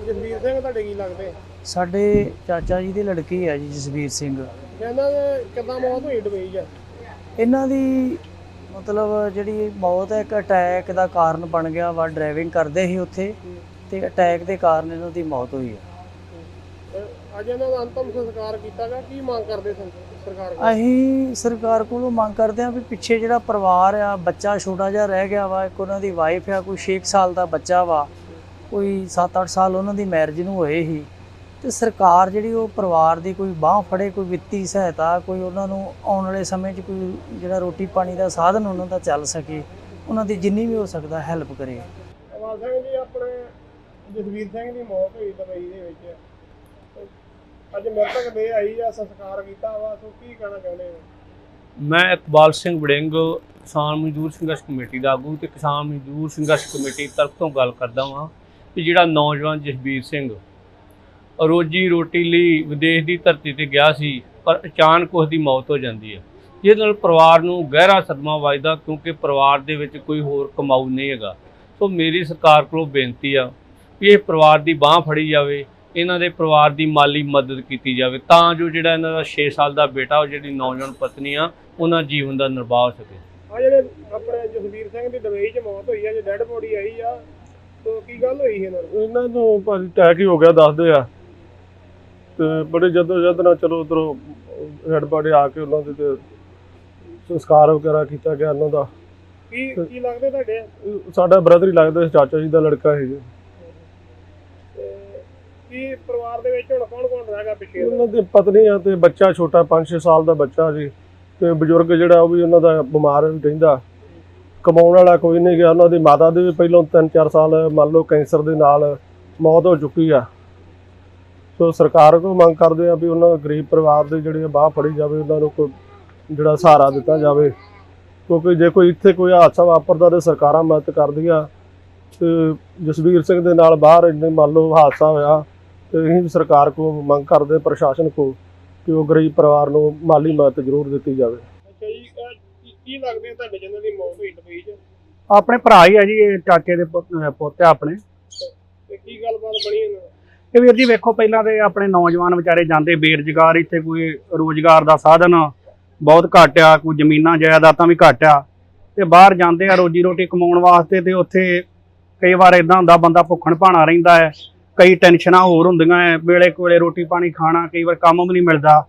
ਜਸਵੀਰ ਸਿੰਘ ਤੁਹਾਡੇ ਕੀ ਲੱਗਦੇ? ਸਾਡੇ ਚਾਚਾ ਜੀ ਦੇ ਲੜਕੇ ਆ ਜੀ ਜਸਵੀਰ ਸਿੰਘ। ਇਹਨਾਂ ਦੇ ਕਿੱਦਾਂ ਮੌਤ ਹੋਈ ਡੁਬਈ 'ਚ? ਇਹਨਾਂ ਦੀ ਮਤਲਬ ਜਿਹੜੀ ਮੌਤ ਹੈ ਇੱਕ ਅਟੈਕ ਦਾ ਕਾਰਨ ਬਣ ਗਿਆ ਵਾ। ਡਰਾਈਵਿੰਗ ਕਰਦੇ ਸੀ ਉੱਥੇ ਤੇ ਅਟੈਕ ਦੇ ਕਾਰਨ ਇਹਨਾਂ ਦੀ ਮੌਤ ਹੋਈ ਹੈ। ਅੱਜ ਇਹਨਾਂ ਦਾ ਅੰਤਮ ਸੰਸਕਾਰ ਕੀਤਾ ਗਿਆ, ਕੀ ਮੰਗ ਕਰਦੇ ਸਰਕਾਰ ਕੋਲ? ਅਸੀਂ ਸਰਕਾਰ ਕੋਲੋਂ ਮੰਗ ਕਰਦੇ ਹਾਂ ਵੀ ਪਿੱਛੇ ਜਿਹੜਾ ਪਰਿਵਾਰ ਆ, ਬੱਚਾ ਛੋਟਾ ਜਿਹਾ ਰਹਿ ਗਿਆ ਵਾ, ਇੱਕ ਉਹਨਾਂ ਦੀ ਵਾਈਫ ਆ, ਕੋਈ 6 ਸਾਲ ਦਾ ਬੱਚਾ ਵਾ, ਕੋਈ 7-8 ਸਾਲ ਉਹਨਾਂ ਦੀ ਮੈਰਿਜ ਨੂੰ ਹੋਏ ਸੀ, ਤੇ ਸਰਕਾਰ ਜਿਹੜੀ ਉਹ ਪਰਿਵਾਰ ਦੀ ਕੋਈ ਬਾਂਹ ਫੜੇ, ਕੋਈ ਵਿੱਤੀ ਸਹਾਇਤਾ, ਕੋਈ ਉਹਨਾਂ ਨੂੰ ਆਉਣ ਵਾਲੇ ਸਮੇਂ 'ਚ ਕੋਈ ਜਿਹੜਾ ਰੋਟੀ ਪਾਣੀ ਦਾ ਸਾਧਨ ਉਹਨਾਂ ਦਾ ਚੱਲ ਸਕੇ, ਉਹਨਾਂ ਦੀ ਜਿੰਨੀ ਵੀ ਹੋ ਸਕਦਾ ਹੈਲਪ ਕਰੇ। ਅਵਾਲ ਸਿੰਘ ਜੀ, ਆਪਣੇ ਜਸਵੀਰ ਸਿੰਘ ਦੀ ਮੌਤ ਹੋਈ ਦੁਬਈ ਦੇ ਵਿੱਚ, ਅੱਜ ਮ੍ਰਿਤਕ ਦੇ ਆਈ ਆ, ਸੰਸਕਾਰ ਕੀਤਾ ਵਾ, ਸੋ ਕੀ ਕਹਿਣਾ ਚਾਹੁੰਦੇ ਹੋ? मैं इकबाल सिंह वड़िंग किसान मजदूर संघर्ष कमेटी का आगू तो किसान मजदूर संघर्ष कमेटी तरफ तो गल करता हाँ कि जिहड़ा नौजवान जसबीर सिंह रोजी रोटी लिए विदेश की धरती पर गया सी, पर अचानक उसकी मौत हो जाती है, जिस नाल परिवार नूं गहरा सदमा वजदा, क्योंकि परिवार दे विच कोई होर कमाऊ नहीं हैगा। सो मेरी सरकार कोलों बेनती आ कि इस परिवार की बांह फड़ी जाए, इन्हां दे परिवार की माली मदद की जाए, तां जो जिहड़ा इन्हां दा 6 साल का बेटा और जिहड़ी नौजवान पत्नी आ उन्हां जीवन का निर्वाह हो सके। आ जिहड़े अपने जसबीर सिंह की दुबई 'ਚ मौत हुई है, जो डेड बॉडी आई आ, तो की गल हुई इन्हां नूं भाजी अटैक ही हो गया दसदे आ, ते बड़े जदोजहद नाल चलो उधरों डेड बॉडी आके उन्हां दे ते संस्कार वगैरह किया गया। उन्हां दा की लगदे तुहाडे? साडा ब्रदर ही लगदा, चाचा जी दा लड़का है जी। की परिवार दे विच हुण कौन-कौन रह गया पिछे? उन्हां दी पत्नी आ ते बच्चा छोटा 5-6 साल दा बच्चा जी, ਤੇ ਬਜ਼ੁਰਗ ਜਿਹੜਾ ਉਹ ਵੀ ਉਹਨਾਂ ਦਾ ਬਿਮਾਰ ਰਹਿੰਦਾ, ਕਮਾਉਣ ਵਾਲਾ ਕੋਈ ਨਹੀਂ ਗਿਆ। ਉਹਨਾਂ ਦੀ ਮਾਤਾ ਦੇ ਵੀ ਪਹਿਲਾਂ 3-4 ਸਾਲ ਮੰਨ ਲਓ ਕੈਂਸਰ ਦੇ ਨਾਲ ਮੌਤ ਹੋ ਚੁੱਕੀ ਆ। ਸੋ ਸਰਕਾਰ ਕੋਲ ਮੰਗ ਕਰਦੇ ਆ ਵੀ ਉਹਨਾਂ ਗਰੀਬ ਪਰਿਵਾਰ ਦੇ ਜਿਹੜੇ ਬਾਹ ਫੜੀ ਜਾਵੇ, ਉਹਨਾਂ ਨੂੰ ਕੋਈ ਜਿਹੜਾ ਸਹਾਰਾ ਦਿੱਤਾ ਜਾਵੇ, ਕਿਉਂਕਿ ਜੇ ਕੋਈ ਇੱਥੇ ਕੋਈ ਹਾਦਸਾ ਵਾਪਰਦਾ ਤਾਂ ਸਰਕਾਰਾਂ ਮਦਦ ਕਰਦੀਆਂ। ਤੇ ਜਸਬੀਰ ਸਿੰਘ ਦੇ ਨਾਲ ਬਾਹਰ ਇੰਨੇ ਮੰਨ ਲਓ ਹਾਦਸਾ ਹੋਇਆ, ਤੇ ਅਸੀਂ ਸਰਕਾਰ ਕੋਲ ਮੰਗ ਕਰਦੇ ਪ੍ਰਸ਼ਾਸਨ ਕੋਲ ਕਿ ਉਹ ਗਰੀਬ ਪਰਿਵਾਰ ਨੂੰ ਮਾਲੀ ਮਦਦ ਜ਼ਰੂਰ ਦਿੱਤੀ ਜਾਵੇ। ਅੱਛਾ ਜੀ, ਕੀ ਲੱਗਦੇ ਤੁਹਾਡੇ ਜਿਨ੍ਹਾਂ ਦੀ ਮੌਤ ਹੋਈ ਦੁਬਈ 'ਚ? ਆਪਣੇ ਭਰਾ ਹੀ ਆ ਜੀ, ਇਹ ਚਾਚੇ ਦੇ ਪੁੱਤ ਆ ਆਪਣੇ। ਤੇ ਕੀ ਗੱਲਬਾਤ ਬਣੀ ਇਹਨਾਂ ਨਾਲ? ਇਹ ਵੀਰ ਜੀ ਵੇਖੋ, ਪਹਿਲਾਂ ਤੇ ਆਪਣੇ ਨੌਜਵਾਨ ਵਿਚਾਰੇ ਜਾਂਦੇ ਬੇਰੁਜ਼ਗਾਰ, ਇੱਥੇ ਕੋਈ ਰੋਜ਼ਗਾਰ ਦਾ ਸਾਧਨ ਬਹੁਤ ਘੱਟ ਆ, ਕੋਈ ਜ਼ਮੀਨਾਂ ਜਾਇਦਾਦਾਂ ਵੀ ਘੱਟ ਆ, ਤੇ ਬਾਹਰ ਜਾਂਦੇ ਆ ਰੋਜੀ ਰੋਟੀ ਕਮਾਉਣ ਵਾਸਤੇ। ਤੇ ਉੱਥੇ ਕਈ ਵਾਰ ਇਦਾਂ ਹੁੰਦਾ ਬੰਦਾ ਭੁੱਖਣ ਭਾਣਾ ਰਹਿੰਦਾ ਹੈ, ਕਈ ਟੈਨਸ਼ਨਾਂ ਹੋਰ ਹੁੰਦੀਆਂ ਹੈ, ਵੇਲੇ ਕੋਲੇ ਰੋਟੀ ਪਾਣੀ ਖਾਣਾ, ਕਈ ਵਾਰ ਕੰਮ ਵੀ ਨਹੀਂ ਮਿਲਦਾ।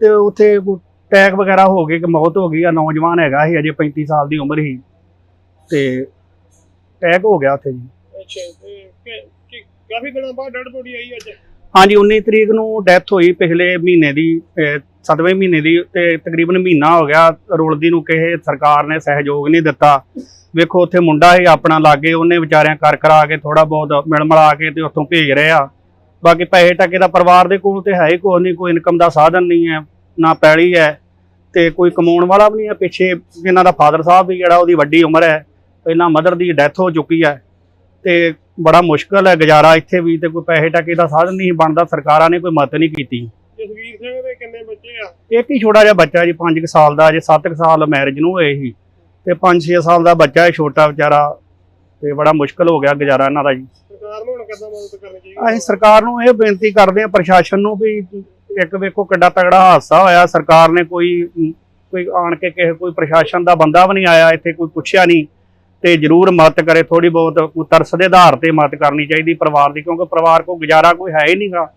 ਤੇ ਉੱਥੇ ਅਟੈਕ ਵਗੈਰਾ ਹੋ ਗਏ ਕਿ ਮੌਤ ਹੋ ਗਈ ਆ। ਨੌਜਵਾਨ ਹੈਗਾ ਸੀ, ਅਜੇ 35 ਸਾਲ ਦੀ ਉਮਰ ਸੀ, ਤੇ ਅਟੈਕ ਹੋ ਗਿਆ ਉੱਥੇ ਜੀ। ਅੱਛਾ, ਕਾਫੀ ਦਿਨਾਂ ਬਾਅਦ ਡੈਡ ਬੋਡੀ ਆਈ ਅੱਜ? ਹਾਂਜੀ, 19 ਤਰੀਕ ਨੂੰ ਡੈਥ ਹੋਈ, ਪਿਛਲੇ ਮਹੀਨੇ ਦੀ 7ਵੇਂ ਮਹੀਨੇ ਦੀ, ਤੇ ਤਕਰੀਬਨ ਮਹੀਨਾ ਹੋ ਗਿਆ ਰੁਲਦੀ ਨੂੰ। ਕਿਸੇ ਸਰਕਾਰ ਨੇ ਸਹਿਯੋਗ ਨਹੀਂ ਦਿੱਤਾ। ਵੇਖੋ, ਉੱਥੇ ਮੁੰਡਾ ਸੀ ਆਪਣਾ ਲਾਗੇ, ਉਹਨੇ ਵਿਚਾਰਿਆਂ ਕਰ ਕਰਾ ਕੇ ਥੋੜਾ ਬਹੁਤ ਮਿਲ ਮਿਲਾ ਕੇ ਤੇ ਉੱਥੋਂ ਭੇਜ ਰਹੇ ਆ। ਬਾਕੀ ਪੈਸੇ ਟਕੇ ਦਾ ਪਰਿਵਾਰ ਦੇ ਕੋਲ ਤੇ ਹੈ ਹੀ ਕੋਈ ਨਹੀਂ, ਕੋਈ ਇਨਕਮ ਦਾ ਸਾਧਨ ਨਹੀਂ ਹੈ, ਨਾ ਪੈਲੀ ਹੈ, ਤੇ ਕੋਈ ਕਮਾਉਣ ਵਾਲਾ ਵੀ ਨਹੀਂ ਹੈ। ਪਿੱਛੇ ਇਹਨਾਂ ਦਾ ਫਾਦਰ ਸਾਹਿਬ ਵੀ ਜਿਹੜਾ, ਉਹਦੀ ਵੱਡੀ ਉਮਰ ਹੈ, ਪਹਿਲਾਂ ਮਦਰ ਦੀ ਡੈਥ ਹੋ ਚੁੱਕੀ ਹੈ, ਤੇ ਬੜਾ ਮੁਸ਼ਕਲ ਹੈ ਗੁਜ਼ਾਰਾ ਇੱਥੇ ਵੀ। ਤੇ ਕੋਈ ਪੈਸੇ ਟਕੇ ਦਾ ਸਾਧਨ ਨਹੀਂ ਬਣਦਾ, ਸਰਕਾਰਾਂ ਨੇ ਕੋਈ ਮਦਦ ਨਹੀਂ ਕੀਤੀ। ਜਸਵੀਰ ਸਿੰਘ ਦੇ ਕਿੰਨੇ ਬੱਚੇ ਆ? ਇੱਕ ਹੀ ਛੋਟਾ ਜਿਹਾ ਬੱਚਾ ਜੀ, 5 ਸਾਲ ਦਾ, ਅਜੇ 7 ਸਾਲ ਮੈਰਿਜ ਨੂੰ ਹੋਏ ਸੀ, ਤੇ 5-6 ਸਾਲ ਦਾ ਬੱਚਾ ਹੈ ਛੋਟਾ ਵਿਚਾਰਾ, ਤੇ ਬੜਾ ਮੁਸ਼ਕਲ ਹੋ ਗਿਆ ਗੁਜ਼ਾਰਾ ਇਹਨਾਂ ਦਾ ਜੀ। ਸਰਕਾਰ ਨੂੰ ਹੁਣ ਕਿੱਦਾਂ ਮਦਦ ਕਰਨੀ ਚਾਹੀਦੀ? ਅਸੀਂ ਸਰਕਾਰ ਨੂੰ ਇਹ ਬੇਨਤੀ ਕਰਦੇ ਹਾਂ, ਪ੍ਰਸ਼ਾਸਨ ਨੂੰ, ਵੀ ਇੱਕ ਵੇਖੋ ਕਿੱਡਾ ਤਗੜਾ ਹਾਦਸਾ ਹੋਇਆ, ਸਰਕਾਰ ਨੇ ਕੋਈ ਆਣ ਕੇ ਕੋਈ ਪ੍ਰਸ਼ਾਸਨ ਦਾ ਬੰਦਾ ਵੀ ਨਹੀਂ ਆਇਆ ਇੱਥੇ, ਕੋਈ ਪੁੱਛਿਆ ਨਹੀਂ। ਤੇ ਜ਼ਰੂਰ ਮਦਦ ਕਰੇ, ਥੋੜੀ ਬਹੁਤ ਕੋਈ ਤਰਸ ਦੇ ਆਧਾਰ ਤੇ ਮਦਦ ਕਰਨੀ ਚਾਹੀਦੀ ਪਰਿਵਾਰ ਦੀ, ਕਿਉਂਕਿ ਪਰਿਵਾਰ ਕੋਲ ਗੁਜ਼ਾਰਾ ਕੋਈ ਹੈ ਹੀ ਨਹੀਂਗਾ।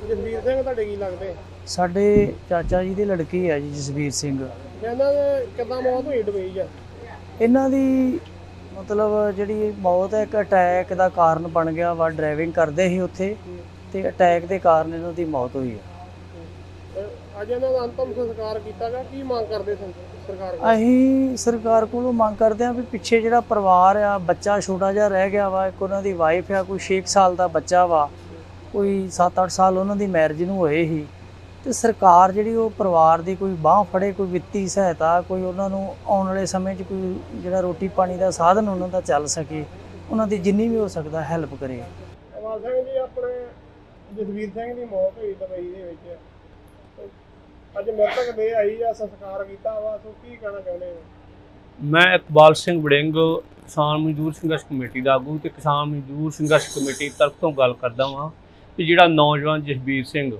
ਜਸਵੀਰ ਸਿੰਘ ਤੁਹਾਡੇ ਕੀ ਲੱਗਦੇ? ਸਾਡੇ ਚਾਚਾ ਜੀ ਦੀ ਲੜਕੀ ਹੈ ਜੀ, ਜਸਵੀਰ ਸਿੰਘ। ਇਹਨਾਂ ਦੇ ਕਿੱਦਾਂ ਮੌਤ ਹੋਈ ਦੁਬਈ 'ਚ? ਇਹਨਾਂ ਦੀ ਮਤਲਬ ਜਿਹੜੀ ਮੌਤ ਹੈ, ਇੱਕ ਅਟੈਕ ਦਾ ਕਾਰਨ ਬਣ ਗਿਆ ਵਾ। ਡਰਾਈਵਿੰਗ ਕਰਦੇ ਸੀ ਉੱਥੇ, ਤੇ ਅਟੈਕ ਦੇ ਕਾਰਨ ਇਹਨਾਂ ਦੀ ਮੌਤ ਹੋਈ ਹੈ। ਅੱਜ ਇਹਨਾਂ ਦਾ ਅੰਤਮ ਸੰਸਕਾਰ ਕੀਤਾ ਗਿਆ, ਕੀ ਮੰਗ ਕਰਦੇ ਸਰਕਾਰ ਕੋਲ? ਅਸੀਂ ਸਰਕਾਰ ਕੋਲੋਂ ਮੰਗ ਕਰਦੇ ਹਾਂ ਵੀ ਪਿੱਛੇ ਜਿਹੜਾ ਪਰਿਵਾਰ ਆ, ਬੱਚਾ ਛੋਟਾ ਜਿਹਾ ਰਹਿ ਗਿਆ ਵਾ, ਇੱਕ ਉਹਨਾਂ ਦੀ ਵਾਈਫ ਆ, ਕੋਈ 6 ਸਾਲ ਦਾ ਬੱਚਾ ਵਾ, ਕੋਈ 7-8 ਸਾਲ ਉਹਨਾਂ ਦੀ ਮੈਰਿਜ ਨੂੰ ਹੋਏ ਸੀ। ਤੇ ਸਰਕਾਰ ਜਿਹੜੀ ਉਹ ਪਰਿਵਾਰ ਦੀ ਕੋਈ ਬਾਂਹ ਫੜੇ, ਕੋਈ ਵਿੱਤੀ ਸਹਾਇਤਾ, ਕੋਈ ਉਹਨਾਂ ਨੂੰ ਆਉਣ ਵਾਲੇ ਸਮੇਂ 'ਚ ਕੋਈ ਜਿਹੜਾ ਰੋਟੀ ਪਾਣੀ ਦਾ ਸਾਧਨ ਉਹਨਾਂ ਦਾ ਚੱਲ ਸਕੇ, ਉਹਨਾਂ ਦੀ ਜਿੰਨੀ ਵੀ ਹੋ ਸਕਦਾ ਹੈਲਪ ਕਰੇ। ਅਵਾਲ ਸਿੰਘ ਜੀ, ਆਪਣੇ ਜਸਵੀਰ ਸਿੰਘ ਦੀ ਮੌਤ ਹੋਈ ਦੁਬਈ ਦੇ ਵਿੱਚ, ਅੱਜ ਮ੍ਰਿਤਕ ਦੇ ਆਈ ਆ, ਸੰਸਕਾਰ ਕੀਤਾ ਵਾ, ਸੋ ਕੀ ਕਹਿਣਾ ਚਾਹੁੰਦੇ ਹੋ? ਮੈਂ ਇਕਬਾਲ ਸਿੰਘ ਵੜਿੰਗ, ਕਿਸਾਨ ਮਜ਼ਦੂਰ ਸੰਘਰਸ਼ ਕਮੇਟੀ ਦਾ ਆਗੂ ਤੇ ਕਿਸਾਨ ਮਜ਼ਦੂਰ ਸੰਘਰਸ਼ ਕਮੇਟੀ ਤਰਫ ਤੋਂ ਗੱਲ ਕਰਦਾ ਹਾਂ ਕਿ ਜਿਹੜਾ ਨੌਜਵਾਨ ਜਸਬੀਰ ਸਿੰਘ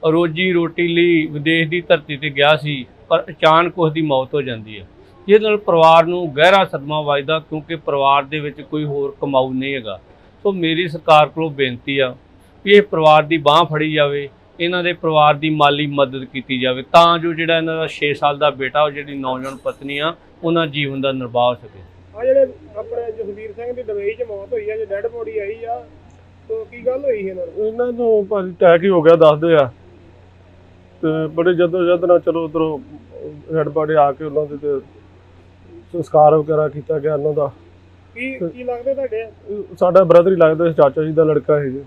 ਰੋਜੀ ਰੋਟੀ ਲਈ ਵਿਦੇਸ਼ ਦੀ ਧਰਤੀ ਤੇ ਗਿਆ ਸੀ, ਪਰ ਅਚਾਨਕ ਉਸ ਦੀ ਮੌਤ ਹੋ ਜਾਂਦੀ ਹੈ, ਜਿਹਦੇ ਨਾਲ ਪਰਿਵਾਰ ਨੂੰ ਗਹਿਰਾ ਸਦਮਾ ਵੱਜਦਾ, ਕਿਉਂਕਿ ਪਰਿਵਾਰ ਦੇ ਵਿੱਚ ਕੋਈ ਹੋਰ ਕਮਾਊ ਨਹੀਂ ਹੈਗਾ। ਸੋ ਮੇਰੀ ਸਰਕਾਰ ਕੋਲੋਂ ਬੇਨਤੀ ਆ ਕਿ ਇਹ ਪਰਿਵਾਰ ਦੀ ਬਾਂਹ ਫੜੀ ਜਾਵੇ, ਇਹਨਾਂ ਦੇ ਪਰਿਵਾਰ ਦੀ ਮਾਲੀ ਮਦਦ ਕੀਤੀ ਜਾਵੇ, ਤਾਂ ਜੋ ਜਿਹੜਾ ਇਹਨਾਂ ਦਾ 6 ਸਾਲ ਦਾ ਬੇਟਾ, ਉਹ ਜਿਹੜੀ ਨੌਜਵਾਨ ਪਤਨੀ ਆ, ਉਹਨਾਂ ਜੀਵਨ ਦਾ ਨਿਰਵਾਹ ਹੋ ਸਕੇ। ਆ ਜਿਹੜੇ ਆਪਣੇ ਜਸਵੀਰ ਸਿੰਘ ਦੀ ਦੁਬਈ 'ਚ ਮੌਤ ਹੋਈ ਆ, ਜੇ ਡੈੱਡ ਬੋਡੀ ਆਈ ਆ, ਤਾਂ ਕੀ ਗੱਲ ਹੋਈ ਇਹਨਾਂ ਨੂੰ ਭਾਜੀ ਅਟੈਕ ਹੀ ਹੋ ਗਿਆ ਦੱਸਦੇ ਆ, ਤੇ ਬੜੇ ਜਦੋਜਹਿਦ ਨਾਲ ਚਲੋ ਉੱਧਰੋਂ ਹੈਡ ਬਾਡੀ ਆ ਕੇ ਉਹਨਾਂ ਦੇ ਤੇ ਸੰਸਕਾਰ ਵਗੈਰਾ ਕੀਤਾ ਗਿਆ ਉਹਨਾਂ ਦਾ। ਕੀ ਲੱਗਦੇ ਤੁਹਾਡੇ? ਸਾਡਾ ਬ੍ਰਦਰ ਹੀ ਲੱਗਦਾ, ਚਾਚਾ ਜੀ ਦਾ ਲੜਕਾ ਹੈ ਜੀ।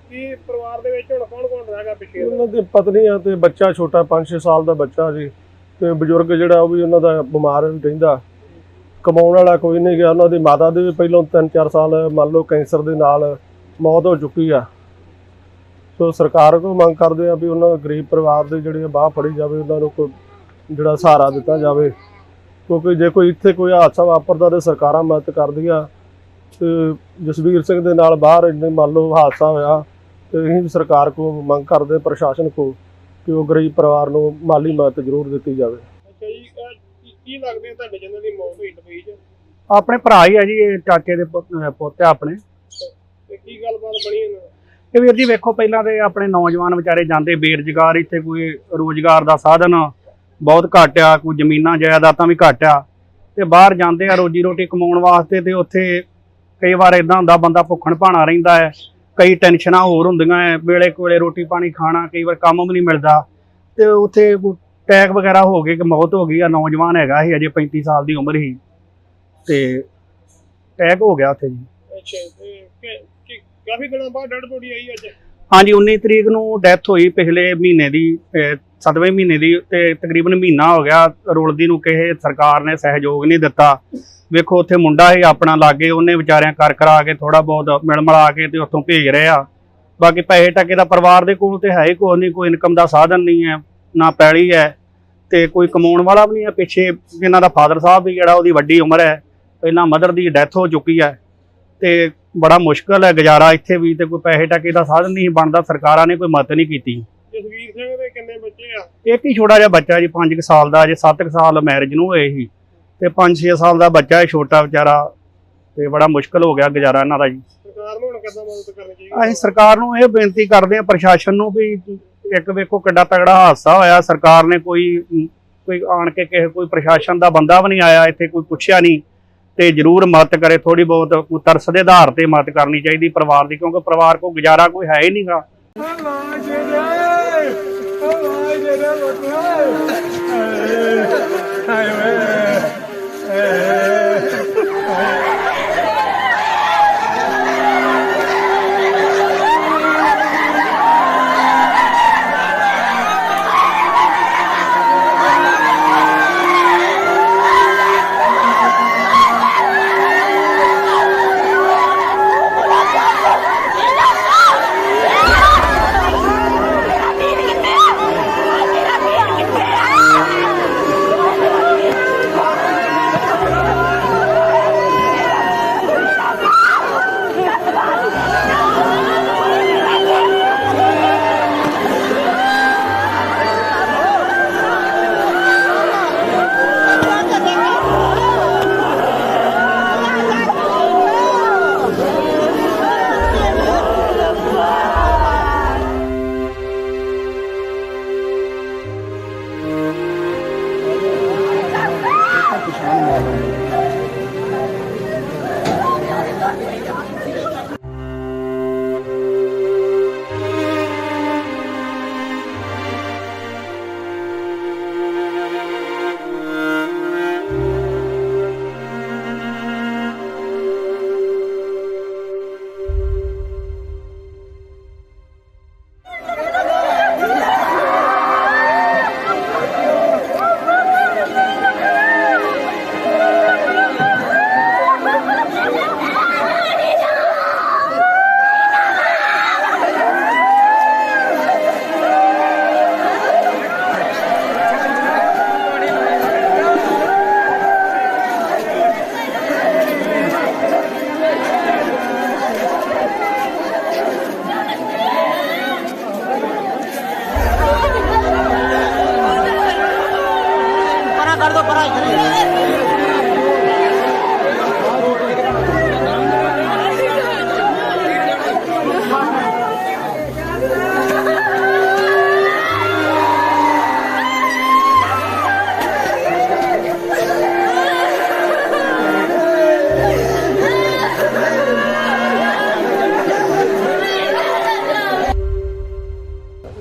ਕੀ ਪਰਿਵਾਰ ਦੇ ਵਿੱਚ ਹੁਣ ਕੌਣ ਰਹਿ ਗਿਆ ਪਿੱਛੇ? ਉਹਨਾਂ ਦੀ ਪਤਨੀ ਆ ਤੇ ਬੱਚਾ ਛੋਟਾ 5-6 ਸਾਲ ਦਾ ਬੱਚਾ ਜੀ, ਤੇ ਬਜ਼ੁਰਗ ਜਿਹੜਾ ਉਹ ਵੀ ਉਹਨਾਂ ਦਾ ਬਿਮਾਰ ਰਹਿੰਦਾ, ਕਮਾਉਣ ਵਾਲਾ ਕੋਈ ਨਹੀਂ ਗਿਆ। ਉਹਨਾਂ ਦੀ ਮਾਤਾ ਦੇ ਵੀ ਪਹਿਲਾਂ 3-4 ਸਾਲ ਮੰਨ ਲਓ ਕੈਂਸਰ ਦੇ ਨਾਲ ਮੌਤ ਹੋ ਚੁੱਕੀ ਆ। ਸੋ ਸਰਕਾਰ ਕੋਲ ਮੰਗ ਕਰਦੇ ਆ ਵੀ ਉਹਨਾਂ ਗਰੀਬ ਪਰਿਵਾਰ ਦੇ ਜਿਹੜੇ ਬਾਹ ਫੜੀ ਜਾਵੇ, ਉਹਨਾਂ ਨੂੰ ਕੋਈ ਜਿਹੜਾ ਸਹਾਰਾ ਦਿੱਤਾ ਜਾਵੇ, ਕਿਉਂਕਿ ਜੇ ਕੋਈ ਇੱਥੇ ਕੋਈ ਹਾਦਸਾ ਵਾਪਰਦਾ ਤੇ ਸਰਕਾਰਾਂ ਮਦਦ ਕਰਦੀਆਂ। ਤੇ ਜਸਵੀਰ ਸਿੰਘ ਦੇ ਨਾਲ ਬਾਹਰ ਇੰਨੇ ਮੰਨ ਲਓ ਹਾਦਸਾ ਹੋਇਆ, ਤੇ ਅਸੀਂ ਸਰਕਾਰ ਕੋਲ ਮੰਗ ਕਰਦੇ, ਪ੍ਰਸ਼ਾਸਨ ਕੋਲ, ਕਿ ਉਹ ਗਰੀਬ ਪਰਿਵਾਰ ਨੂੰ ਮਾਲੀ ਮਦਦ ਜ਼ਰੂਰ ਦਿੱਤੀ ਜਾਵੇ। ਅੱਛਾ ਜੀ, ਕੀ ਲੱਗਦੇ ਤੁਹਾਡੇ ਜਿਹਨਾਂ ਦੀ ਮੌਤ ਹੋਈ ਦੁਬਈ 'ਚ? ਆਪਣੇ ਭਰਾ ਹੀ ਆ ਜੀ, ਇਹ ਚਾਚੇ ਦੇ ਪੁੱਤ ਆ ਆਪਣੇ। ਤੇ ਕੀ ਗੱਲਬਾਤ ਬਣੀ ਇਹਨਾਂ? ਇਹ ਵੀਰ ਜੀ ਵੇਖੋ, ਪਹਿਲਾਂ ਤੇ ਆਪਣੇ ਨੌਜਵਾਨ ਵਿਚਾਰੇ ਜਾਂਦੇ ਬੇਰੁਜ਼ਗਾਰ, ਇੱਥੇ ਕੋਈ ਰੋਜ਼ਗਾਰ ਦਾ ਸਾਧਨ ਬਹੁਤ ਘੱਟ ਆ, ਕੋਈ ਜ਼ਮੀਨਾਂ ਜਾਇਦਾਦਾਂ ਵੀ ਘੱਟ ਆ, ਤੇ ਬਾਹਰ ਜਾਂਦੇ ਆ ਰੋਜੀ ਰੋਟੀ ਕਮਾਉਣ ਵਾਸਤੇ। ਤੇ ਉੱਥੇ ਕਈ ਵਾਰ ਇਦਾਂ ਹੁੰਦਾ ਬੰਦਾ ਭੁੱਖਣ ਭਾਣਾ ਰਹਿੰਦਾ ਹੈ, ਕਈ ਟੈਨਸ਼ਨਾਂ ਹੋਰ ਹੁੰਦੀਆਂ ਹੈ, ਵੇਲੇ ਕੋਲੇ ਰੋਟੀ ਪਾਣੀ ਖਾਣਾ, ਕਈ ਵਾਰ ਕੰਮ ਵੀ ਨਹੀਂ ਮਿਲਦਾ, ਤੇ ਉੱਥੇ ਅਟੈਕ ਵਗੈਰਾ ਹੋ ਗਏ ਕਿ ਮੌਤ ਹੋ ਗਈ ਆ। ਨੌਜਵਾਨ ਹੈਗਾ ਸੀ, ਅਜੇ 35 ਸਾਲ ਦੀ ਉਮਰ ਸੀ, ਤੇ ਅਟੈਕ ਹੋ ਗਿਆ ਉੱਥੇ ਜੀ। ਅੱਛਾ, ਤੇ ਕਾਫੀ ਦਿਨਾਂ ਬਾਅਦ ਡੈਡ ਬੋਡੀ ਆਈ ਅੱਜ? ਹਾਂਜੀ, 19 ਤਰੀਕ ਨੂੰ ਡੈਥ ਹੋਈ, ਪਿਛਲੇ ਮਹੀਨੇ ਦੀ 7ਵੇਂ ਮਹੀਨੇ ਦੀ, ਤੇ ਤਕਰੀਬਨ ਮਹੀਨਾ ਹੋ ਗਿਆ ਰੁਲਦੀ ਨੂੰ। ਕਿਸੇ ਸਰਕਾਰ ਨੇ ਸਹਿਯੋਗ ਨਹੀਂ ਦਿੱਤਾ। ਵੇਖੋ ਉੱਥੇ ਮੁੰਡਾ ਹੀ ਆਪਣਾ ਲਾਗੇ, ਉਹਨੇ ਵਿਚਾਰਿਆਂ ਕਰ ਕਰਾ ਕੇ ਥੋੜਾ ਬਹੁਤ ਮਿਲ ਮਿਲਾ ਕੇ ਤੇ ਉੱਥੋਂ ਭੇਜ ਰਹੇ ਆ। ਬਾਕੀ ਪੈਸੇ ਟਕੇ ਦਾ ਪਰਿਵਾਰ ਦੇ ਕੋਲ ਤੇ ਹੈ ਹੀ ਕੋਈ ਨਹੀਂ, ਕੋਈ ਇਨਕਮ ਦਾ ਸਾਧਨ ਨਹੀਂ ਹੈ, ਨਾ ਪੈਲੀ ਹੈ, ਤੇ ਕੋਈ ਕਮਾਉਣ ਵਾਲਾ ਵੀ ਨਹੀਂ ਹੈ। ਪਿੱਛੇ ਇਹਨਾਂ ਦਾ ਫਾਦਰ ਸਾਹਿਬ ਵੀ ਜਿਹੜਾ, ਉਹਦੀ ਵੱਡੀ ਉਮਰ ਹੈ, ਪਹਿਲਾਂ ਮਦਰ ਦੀ ਡੈਥ ਹੋ ਚੁੱਕੀ ਹੈ, ਤੇ ਬੜਾ ਮੁਸ਼ਕਲ ਹੈ ਗੁਜ਼ਾਰਾ ਇੱਥੇ ਵੀ, ਤੇ ਕੋਈ ਪੈਸੇ ਟਕੇ ਦਾ ਸਾਧਨ ਨਹੀਂ ਬਣਦਾ। ਸਰਕਾਰਾਂ ਨੇ ਕੋਈ ਮਦਦ ਨਹੀਂ ਕੀਤੀ। ਜਸਵੀਰ ਸਿੰਘ ਦੇ ਕਿੰਨੇ ਬੱਚੇ ਆ? ਇੱਕ ਹੀ ਛੋਟਾ ਜਿਹਾ ਬੱਚਾ ਜੀ, 5 ਸਾਲ ਦਾ, ਅਜੇ 7 ਸਾਲ ਮੈਰਿਜ ਨੂੰ ਹੋਏ ਸੀ, ਤੇ 5-6 ਸਾਲ ਦਾ ਬੱਚਾ ਹੈ ਛੋਟਾ ਵਿਚਾਰਾ, ਤੇ ਬੜਾ ਮੁਸ਼ਕਲ ਹੋ ਗਿਆ ਗੁਜ਼ਾਰਾ ਇਹਨਾਂ ਦਾ ਜੀ। ਸਰਕਾਰ ਨੂੰ ਹੁਣ ਕਿੱਦਾਂ ਮਦਦ ਕਰਨੀ ਚਾਹੀਦੀ? ਅਸੀਂ ਸਰਕਾਰ ਨੂੰ ਇਹ ਬੇਨਤੀ ਕਰਦੇ ਹਾਂ, ਪ੍ਰਸ਼ਾਸਨ ਨੂੰ, ਵੀ ਇੱਕ ਵੇਖੋ ਕਿੱਡਾ ਤਗੜਾ ਹਾਦਸਾ ਹੋਇਆ, ਸਰਕਾਰ ਨੇ ਕੋਈ ਆਣ ਕੇ ਕੋਈ ਪ੍ਰਸ਼ਾਸਨ ਦਾ ਬੰਦਾ ਵੀ ਨਹੀਂ ਆਇਆ ਇੱਥੇ, ਕੋਈ ਪੁੱਛਿਆ ਨਹੀਂ, ਤੇ ਜ਼ਰੂਰ ਮਦਦ ਕਰੇ। ਥੋੜੀ ਬਹੁਤ ਕੋਈ ਤਰਸ ਦੇ ਆਧਾਰ ਤੇ ਮਦਦ ਕਰਨੀ ਚਾਹੀਦੀ ਪਰਿਵਾਰ ਦੀ, ਕਿਉਂਕਿ ਪਰਿਵਾਰ ਕੋਲ ਗੁਜ਼ਾਰਾ ਕੋਈ ਹੈ ਹੀ ਨਹੀਂਗਾ।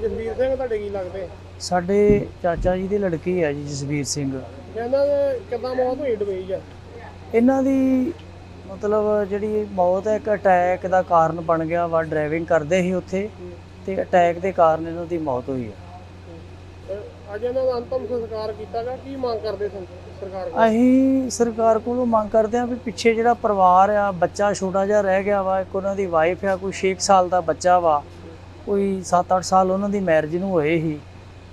ਜਸਵੀਰ ਸਿੰਘ ਤੁਹਾਡੇ ਕੀ ਲੱਗਦੇ? ਸਾਡੇ ਚਾਚਾ ਜੀ ਦੀ ਲੜਕੀ ਹੈ ਜੀ ਜਸਵੀਰ ਸਿੰਘ। ਕਹਿੰਦਾ ਕਿ ਕਿੱਦਾਂ ਮੌਤ ਹੋਈ ਦੁਬਈ 'ਚ? ਇਹਨਾਂ ਦੀ ਮਤਲਬ ਜਿਹੜੀ ਮੌਤ ਹੈ ਇੱਕ ਅਟੈਕ ਦਾ ਕਾਰਨ ਬਣ ਗਿਆ ਵਾ। ਡਰਾਈਵਿੰਗ ਕਰਦੇ ਸੀ ਉੱਥੇ ਤੇ ਅਟੈਕ ਦੇ ਕਾਰਨ ਇਹਨਾਂ ਦੀ ਮੌਤ ਹੋਈ ਹੈ। ਅੱਜ ਇਹਨਾਂ ਦਾ ਅੰਤਮ ਸੰਸਕਾਰ ਕੀਤਾ ਗਿਆ, ਕੀ ਮੰਗ ਕਰਦੇ ਸਰਕਾਰ ਕੋਲ? ਅਸੀਂ ਸਰਕਾਰ ਕੋਲੋਂ ਮੰਗ ਕਰਦੇ ਹਾਂ ਵੀ ਪਿੱਛੇ ਜਿਹੜਾ ਪਰਿਵਾਰ ਆ, ਬੱਚਾ ਛੋਟਾ ਜਿਹਾ ਰਹਿ ਗਿਆ ਵਾ। ਇੱਕ ਉਹਨਾਂ ਦੀ ਵਾਈਫ ਆ, ਕੋਈ 6 ਸਾਲ ਦਾ ਬੱਚਾ ਵਾ, ਕੋਈ 7-8 ਸਾਲ ਉਹਨਾਂ ਦੀ ਮੈਰਿਜ ਨੂੰ ਹੋਏ ਸੀ।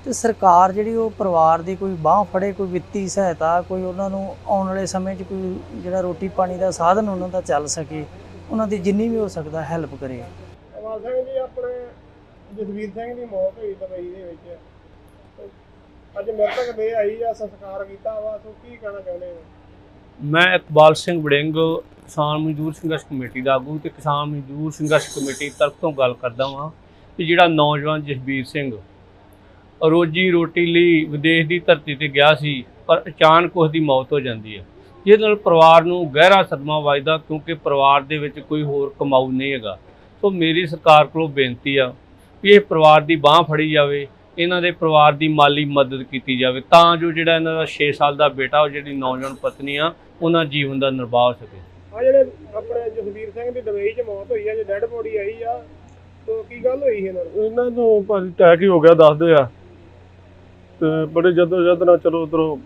ਤੇ ਸਰਕਾਰ ਜਿਹੜੀ ਉਹ ਪਰਿਵਾਰ ਦੀ ਕੋਈ ਬਾਂਹ ਫੜੇ, ਕੋਈ ਵਿੱਤੀ ਸਹਾਇਤਾ, ਕੋਈ ਉਹਨਾਂ ਨੂੰ ਆਉਣ ਵਾਲੇ ਸਮੇਂ 'ਚ ਕੋਈ ਜਿਹੜਾ ਰੋਟੀ ਪਾਣੀ ਦਾ ਸਾਧਨ ਉਹਨਾਂ ਦਾ ਚੱਲ ਸਕੇ, ਉਹਨਾਂ ਦੀ ਜਿੰਨੀ ਵੀ ਹੋ ਸਕਦਾ ਹੈਲਪ ਕਰੇ। ਅਵਾਲ ਸਿੰਘ ਜੀ, ਆਪਣੇ ਜਸਵੀਰ ਸਿੰਘ ਦੀ ਮੌਤ ਹੋਈ ਦੁਬਈ ਦੇ ਵਿੱਚ, ਅੱਜ ਮ੍ਰਿਤਕ ਦੇ ਆਈ ਆ, ਸੰਸਕਾਰ ਕੀਤਾ ਵਾ, ਸੋ ਕੀ ਕਹਿਣਾ ਚਾਹੁੰਦੇ ਹੋ? ਮੈਂ ਇਕਬਾਲ ਸਿੰਘ ਵੜਿੰਗ, ਕਿਸਾਨ ਮਜ਼ਦੂਰ ਸੰਘਰਸ਼ ਕਮੇਟੀ ਦਾ ਆਗੂ ਤੇ ਕਿਸਾਨ ਮਜ਼ਦੂਰ ਸੰਘਰਸ਼ ਕਮੇਟੀ ਤਰਫ ਤੋਂ ਗੱਲ ਕਰਦਾ ਹਾਂ ਕਿ ਜਿਹੜਾ ਨੌਜਵਾਨ ਜਸਬੀਰ ਸਿੰਘ ਰੋਜੀ ਰੋਟੀ ਲਈ ਵਿਦੇਸ਼ ਦੀ ਧਰਤੀ ਤੇ ਗਿਆ ਸੀ, ਪਰ ਅਚਾਨਕ ਉਸ ਦੀ ਮੌਤ ਹੋ ਜਾਂਦੀ ਹੈ, ਜਿਹਦੇ ਨਾਲ ਪਰਿਵਾਰ ਨੂੰ ਗਹਿਰਾ ਸਦਮਾ ਵੱਜਦਾ, ਕਿਉਂਕਿ ਪਰਿਵਾਰ ਦੇ ਵਿੱਚ ਕੋਈ ਹੋਰ ਕਮਾਊ ਨਹੀਂ ਹੈਗਾ। ਸੋ ਮੇਰੀ ਸਰਕਾਰ ਕੋਲੋਂ ਬੇਨਤੀ ਆ ਵੀ ਇਹ ਪਰਿਵਾਰ ਦੀ ਬਾਂਹ ਫੜੀ ਜਾਵੇ, ਇਹਨਾਂ ਦੇ ਪਰਿਵਾਰ ਦੀ ਮਾਲੀ ਮਦਦ ਕੀਤੀ ਜਾਵੇ, ਤਾਂ ਜੋ ਜਿਹੜਾ ਇਹਨਾਂ ਦਾ 6 ਸਾਲ ਦਾ ਬੇਟਾ, ਉਹ ਜਿਹੜੀ ਨੌਜਵਾਨ ਪਤਨੀ ਆ, ਉਹਨਾਂ ਜੀਵਨ ਦਾ ਨਿਰਵਾਹ ਹੋ ਸਕੇ। ਆ ਜਿਹੜੇ ਆਪਣੇ ਜਸਵੀਰ ਸਿੰਘ ਦੀ ਦੁਬਈ 'ਚ ਮੌਤ ਹੋਈ ਆ, ਜੇ ਡੈਡ ਬੋਡੀ ਆਈ ਆ, ਤੋ ਕੀ ਗੱਲ ਹੋਈ ਇਹਨਾਂ ਨੂੰ? ਇਹਨਾਂ ਨੂੰ ਭਾਜੀ ਅਟੈਕ ਹੀ ਹੋ ਗਿਆ ਦੱਸਦੇ ਆ, ਤੇ ਬੜੇ ਜਦੋਜਹਿਦ ਨਾਲ ਚਲੋ ਉੱਧਰੋਂ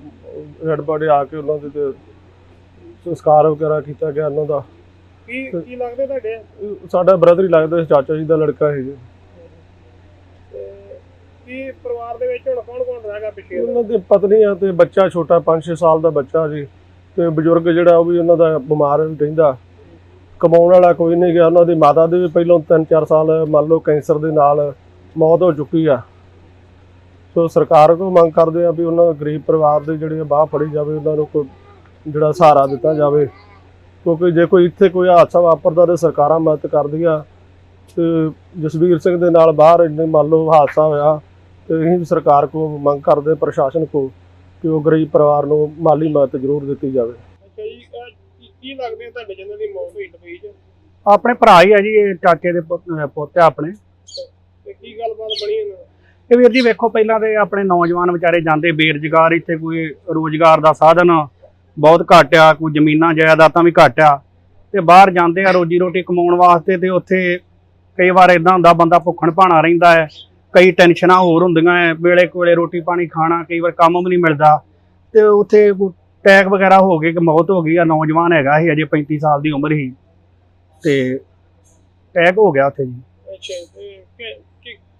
ਰੈਡ ਬਾਡੀ ਆ ਕੇ ਉਹਨਾਂ ਦੇ ਤੇ ਸੰਸਕਾਰ ਵਗੈਰਾ ਕੀਤਾ ਗਿਆ ਉਹਨਾਂ ਦਾ। ਕੀ ਲੱਗਦੇ ਤੁਹਾਡੇ? ਸਾਡਾ ਬ੍ਰਦਰ ਹੀ ਲੱਗਦਾ, ਚਾਚਾ ਜੀ ਦਾ ਲੜਕਾ ਹੈ ਜੀ। ਕੀ ਪਰਿਵਾਰ ਦੇ ਵਿੱਚ ਹੁਣ ਕੌਣ ਕੌਣ ਰਹਿ ਗਿਆ ਪਿੱਛੇ? ਉਹਨਾਂ ਦੀ ਪਤਨੀ ਆ ਤੇ ਬੱਚਾ ਛੋਟਾ 5-6 ਸਾਲ ਦਾ ਬੱਚਾ ਜੀ, ਤੇ ਬਜ਼ੁਰਗ ਜਿਹੜਾ ਉਹ ਵੀ ਉਹਨਾਂ ਦਾ ਬਿਮਾਰ ਰਹਿੰਦਾ, ਕਮਾਉਣ ਵਾਲਾ ਕੋਈ ਨਹੀਂ ਗਿਆ। ਉਹਨਾਂ ਦੀ ਮਾਤਾ ਦੀ ਵੀ ਪਹਿਲਾਂ 3-4 ਸਾਲ ਮੰਨ ਲਓ ਕੈਂਸਰ ਦੇ ਨਾਲ ਮੌਤ ਹੋ ਚੁੱਕੀ ਆ। ਸੋ ਸਰਕਾਰ ਕੋਲ ਮੰਗ ਕਰਦੇ ਆ ਵੀ ਉਹਨਾਂ ਗਰੀਬ ਪਰਿਵਾਰ ਦੇ ਜਿਹੜੇ ਬਾਹ ਫੜੀ ਜਾਵੇ, ਉਹਨਾਂ ਨੂੰ ਕੋਈ ਜਿਹੜਾ ਸਹਾਰਾ ਦਿੱਤਾ ਜਾਵੇ, ਕਿਉਂਕਿ ਜੇ ਕੋਈ ਇੱਥੇ ਕੋਈ ਹਾਦਸਾ ਵਾਪਰਦਾ ਤਾਂ ਸਰਕਾਰਾਂ ਮਦਦ ਕਰਦੀਆਂ। ਤੇ ਜਸਵੀਰ ਸਿੰਘ ਦੇ ਨਾਲ ਬਾਹਰ ਇੰਨੇ ਮੰਨ ਲਓ ਹਾਦਸਾ ਹੋਇਆ, ਤੇ ਅਸੀਂ ਸਰਕਾਰ ਕੋਲ ਮੰਗ ਕਰਦੇ, ਪ੍ਰਸ਼ਾਸਨ ਕੋਲ, ਕਿ ਉਹ ਗਰੀਬ ਪਰਿਵਾਰ ਨੂੰ ਮਾਲੀ ਮਦਦ ਜ਼ਰੂਰ ਦਿੱਤੀ ਜਾਵੇ। ਅੱਛਾ ਜੀ, ਕੀ ਲੱਗਦੇ ਤੁਹਾਡੇ ਜਿਹਨਾਂ ਦੀ ਮੌਤ ਹੋਈ ਦੁਬਈ 'ਚ? ਆਪਣੇ ਭਰਾ ਹੀ ਆ ਜੀ, ਇਹ ਚਾਚੇ ਦੇ ਪੁੱਤ ਆ ਆਪਣੇ। ਤੇ ਕੀ ਗੱਲਬਾਤ ਬਣੀ ਇਹਨਾਂ ਨਾਲ? ਇਹ ਵੀਰ ਜੀ ਵੇਖੋ, ਪਹਿਲਾਂ ਤੇ ਆਪਣੇ ਨੌਜਵਾਨ ਵਿਚਾਰੇ ਜਾਂਦੇ ਬੇਰੁਜ਼ਗਾਰ, ਇੱਥੇ ਕੋਈ ਰੋਜ਼ਗਾਰ ਦਾ ਸਾਧਨ ਬਹੁਤ ਘੱਟ ਆ, ਕੋਈ ਜ਼ਮੀਨਾਂ ਜਾਇਦਾਦਾਂ ਵੀ ਘੱਟ ਆ, ਤੇ ਬਾਹਰ ਜਾਂਦੇ ਆ ਰੋਜੀ ਰੋਟੀ ਕਮਾਉਣ ਵਾਸਤੇ। ਤੇ ਉੱਥੇ ਕਈ ਵਾਰ ਇਦਾਂ ਹੁੰਦਾ ਬੰਦਾ ਭੁੱਖਣ ਭਾਣਾ ਰਹਿੰਦਾ ਹੈ, ਕਈ ਟੈਨਸ਼ਨਾਂ ਹੋਰ ਹੁੰਦੀਆਂ ਹੈ, ਵੇਲੇ ਕੋਲੇ ਰੋਟੀ ਪਾਣੀ ਖਾਣਾ, ਕਈ ਵਾਰ ਕੰਮ ਵੀ ਨਹੀਂ ਮਿਲਦਾ, ਤੇ ਉੱਥੇ ਅਟੈਕ ਵਗੈਰਾ ਹੋ ਗਏ ਕਿ ਮੌਤ ਹੋ ਗਈ ਆ। ਨੌਜਵਾਨ ਹੈਗਾ ਸੀ, ਅਜੇ 35 ਸਾਲ ਦੀ ਉਮਰ ਸੀ, ਤੇ ਅਟੈਕ ਹੋ ਗਿਆ ਉੱਥੇ ਜੀ। ਅੱਛਾ, ਤੇ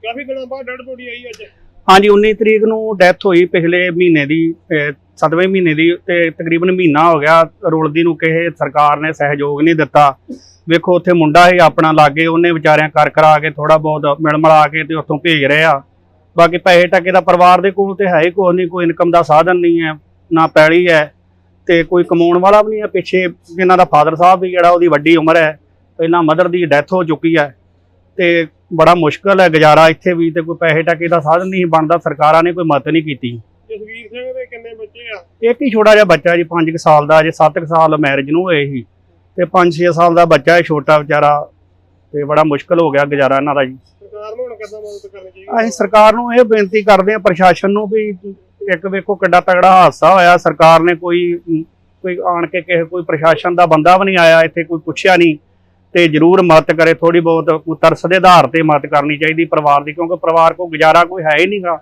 ਕਾਫੀ ਦਿਨਾਂ ਬਾਅਦ ਡੈਡ ਬੋਡੀ ਆਈ ਅੱਜ? ਹਾਂਜੀ, 19 ਤਰੀਕ ਨੂੰ ਡੈਥ ਹੋਈ, ਪਿਛਲੇ ਮਹੀਨੇ ਦੀ 7ਵੇਂ ਮਹੀਨੇ ਦੀ, ਤੇ ਤਕਰੀਬਨ ਮਹੀਨਾ ਹੋ ਗਿਆ ਰੁਲਦੀ ਨੂੰ। ਕਿਸੇ ਸਰਕਾਰ ਨੇ ਸਹਿਯੋਗ ਨਹੀਂ ਦਿੱਤਾ। ਵੇਖੋ ਉੱਥੇ ਮੁੰਡਾ ਸੀ ਆਪਣਾ ਲਾਗੇ, ਉਹਨੇ ਵਿਚਾਰਿਆਂ ਕਰ ਕਰਾ ਕੇ ਥੋੜਾ ਬਹੁਤ ਮਿਲ ਮਿਲਾ ਕੇ ਤੇ ਉੱਥੋਂ ਭੇਜ ਰਹੇ ਆ। ਬਾਕੀ ਪੈਸੇ ਟਕੇ ਦਾ ਪਰਿਵਾਰ ਦੇ ਕੋਲ ਤੇ ਹੈ ਹੀ ਕੁਛ ਨਹੀਂ, ਕੋਈ ਇਨਕਮ ਦਾ ਸਾਧਨ ਨਹੀਂ ਹੈ, ਨਾ ਪੈਲੀ ਹੈ, ਤੇ ਕੋਈ ਕਮਾਉਣ ਵਾਲਾ ਵੀ ਨਹੀਂ ਹੈ। ਪਿੱਛੇ ਇਹਨਾਂ ਦਾ ਫਾਦਰ ਸਾਹਿਬ ਵੀ ਜਿਹੜਾ, ਉਹਦੀ ਵੱਡੀ ਉਮਰ ਹੈ, ਪਹਿਲਾਂ ਮਦਰ ਦੀ ਡੈਥ ਹੋ ਚੁੱਕੀ ਹੈ, ਤੇ ਬੜਾ ਮੁਸ਼ਕਲ ਹੈ ਗੁਜ਼ਾਰਾ ਇੱਥੇ ਵੀ, ਤੇ ਕੋਈ ਪੈਸੇ ਟਕੇ ਦਾ ਸਾਧਨ ਨਹੀਂ ਬਣਦਾ। ਸਰਕਾਰਾਂ ਨੇ ਕੋਈ ਮਦਦ ਨਹੀਂ ਕੀਤੀ। ਜਸਵੀਰ ਸਿੰਘ ਦੇ ਕਿੰਨੇ ਬੱਚੇ ਆ? ਇੱਕ ਹੀ ਛੋਟਾ ਜਿਹਾ ਬੱਚਾ ਜੀ, 5 ਸਾਲ ਦਾ, ਅਜੇ 7 ਸਾਲ ਮੈਰਿਜ ਨੂੰ ਹੋਏ ਸੀ, ਤੇ 5-6 ਸਾਲ ਦਾ ਬੱਚਾ ਹੈ ਛੋਟਾ ਵਿਚਾਰਾ, ਤੇ ਬੜਾ ਮੁਸ਼ਕਲ ਹੋ ਗਿਆ ਗੁਜ਼ਾਰਾ ਇਹਨਾਂ ਦਾ ਜੀ। ਸਰਕਾਰ ਨੂੰ ਹੁਣ ਕਿੱਦਾਂ ਮਦਦ ਕਰਨੀ ਚਾਹੀਦੀ? ਅਸੀਂ ਸਰਕਾਰ ਨੂੰ ਇਹ ਬੇਨਤੀ ਕਰਦੇ ਹਾਂ, ਪ੍ਰਸ਼ਾਸਨ ਨੂੰ, ਵੀ ਇੱਕ ਵੇਖੋ ਕਿੱਡਾ ਤਗੜਾ ਹਾਦਸਾ ਹੋਇਆ, ਸਰਕਾਰ ਨੇ ਕੋਈ ਆਣ ਕੇ ਕਿਸੇ ਕੋਈ ਪ੍ਰਸ਼ਾਸਨ ਦਾ ਬੰਦਾ ਵੀ ਨਹੀਂ ਆਇਆ ਇੱਥੇ, ਕੋਈ ਪੁੱਛਿਆ ਨਹੀਂ, ਤੇ ਜ਼ਰੂਰ ਮਦਦ ਕਰੇ। ਥੋੜੀ ਬਹੁਤ ਕੋਈ ਤਰਸ ਦੇ ਆਧਾਰ ਤੇ ਮਦਦ ਕਰਨੀ ਚਾਹੀਦੀ ਪਰਿਵਾਰ ਦੀ, ਕਿਉਂਕਿ ਪਰਿਵਾਰ ਕੋਲ ਗੁਜ਼ਾਰਾ ਕੋਈ ਹੈ ਹੀ ਨਹੀਂਗਾ।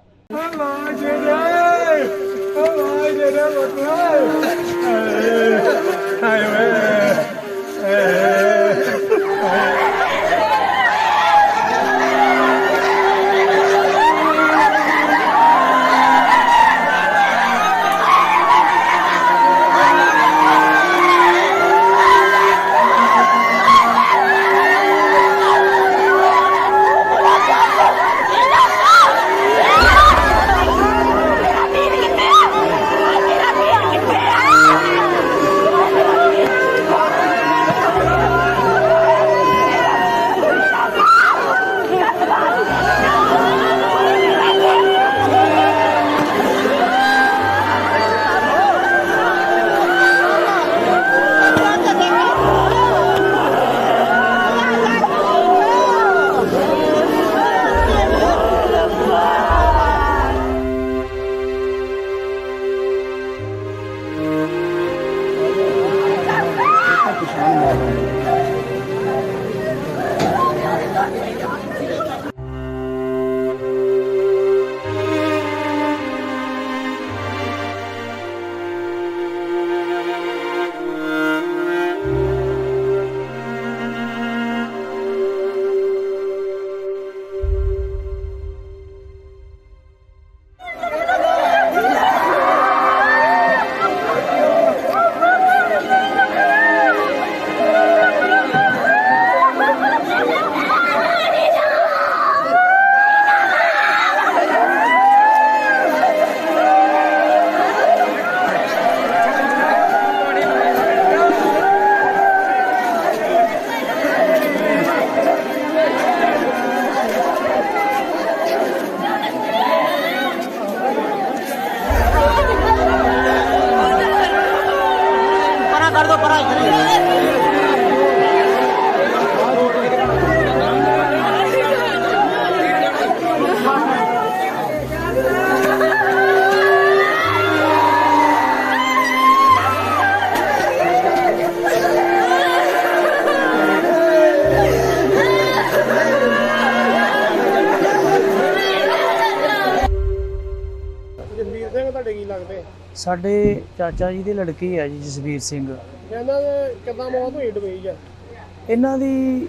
ਸਾਡੇ ਚਾਚਾ ਜੀ ਦੀ ਲੜਕੀ ਹੈ ਜੀ ਜਸਵੀਰ ਸਿੰਘ। ਇਹਨਾਂ ਦੇ ਕਿੱਦਾਂ ਮੌਤ ਹੋਈ ਦੁਬਈ 'ਚ? ਇਹਨਾਂ ਦੀ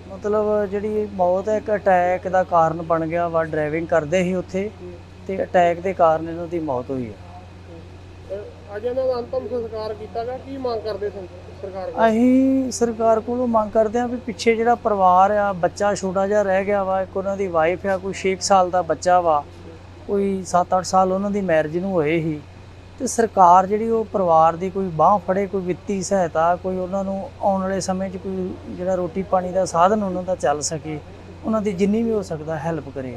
ਮਤਲਬ ਜਿਹੜੀ ਮੌਤ ਹੈ ਇੱਕ ਅਟੈਕ ਦਾ ਕਾਰਨ ਬਣ ਗਿਆ ਵਾ। ਡਰਾਈਵਿੰਗ ਕਰਦੇ ਸੀ ਉੱਥੇ ਤੇ ਅਟੈਕ ਦੇ ਕਾਰਨ ਇਹਨਾਂ ਦੀ ਮੌਤ ਹੋਈ ਹੈ। ਅੱਜ ਇਹਨਾਂ ਦਾ ਅੰਤਮ ਸੰਸਕਾਰ ਕੀਤਾ ਗਿਆ, ਕੀ ਮੰਗ ਕਰਦੇ ਸਰਕਾਰ ਕੋਲ? ਅਸੀਂ ਸਰਕਾਰ ਕੋਲੋਂ ਮੰਗ ਕਰਦੇ ਹਾਂ ਵੀ ਪਿੱਛੇ ਜਿਹੜਾ ਪਰਿਵਾਰ ਆ, ਬੱਚਾ ਛੋਟਾ ਜਿਹਾ ਰਹਿ ਗਿਆ ਵਾ। ਇੱਕ ਉਹਨਾਂ ਦੀ ਵਾਈਫ ਆ, ਕੋਈ 6 ਸਾਲ ਦਾ ਬੱਚਾ ਵਾ, ਕੋਈ 7-8 ਸਾਲ ਉਹਨਾਂ ਦੀ ਮੈਰਿਜ ਨੂੰ ਹੋਏ ਸੀ। ਤੇ ਸਰਕਾਰ ਜਿਹੜੀ ਉਹ ਪਰਿਵਾਰ ਦੀ ਕੋਈ ਬਾਂਹ ਫੜੇ, ਕੋਈ ਵਿੱਤੀ ਸਹਾਇਤਾ, ਕੋਈ ਉਹਨਾਂ ਨੂੰ ਆਉਣ ਵਾਲੇ ਸਮੇਂ 'ਚ ਕੋਈ ਜਿਹੜਾ ਰੋਟੀ ਪਾਣੀ ਦਾ ਸਾਧਨ ਉਹਨਾਂ ਦਾ ਚੱਲ ਸਕੇ, ਉਹਨਾਂ ਦੀ ਜਿੰਨੀ ਵੀ ਹੋ ਸਕਦਾ ਹੈਲਪ ਕਰੇ।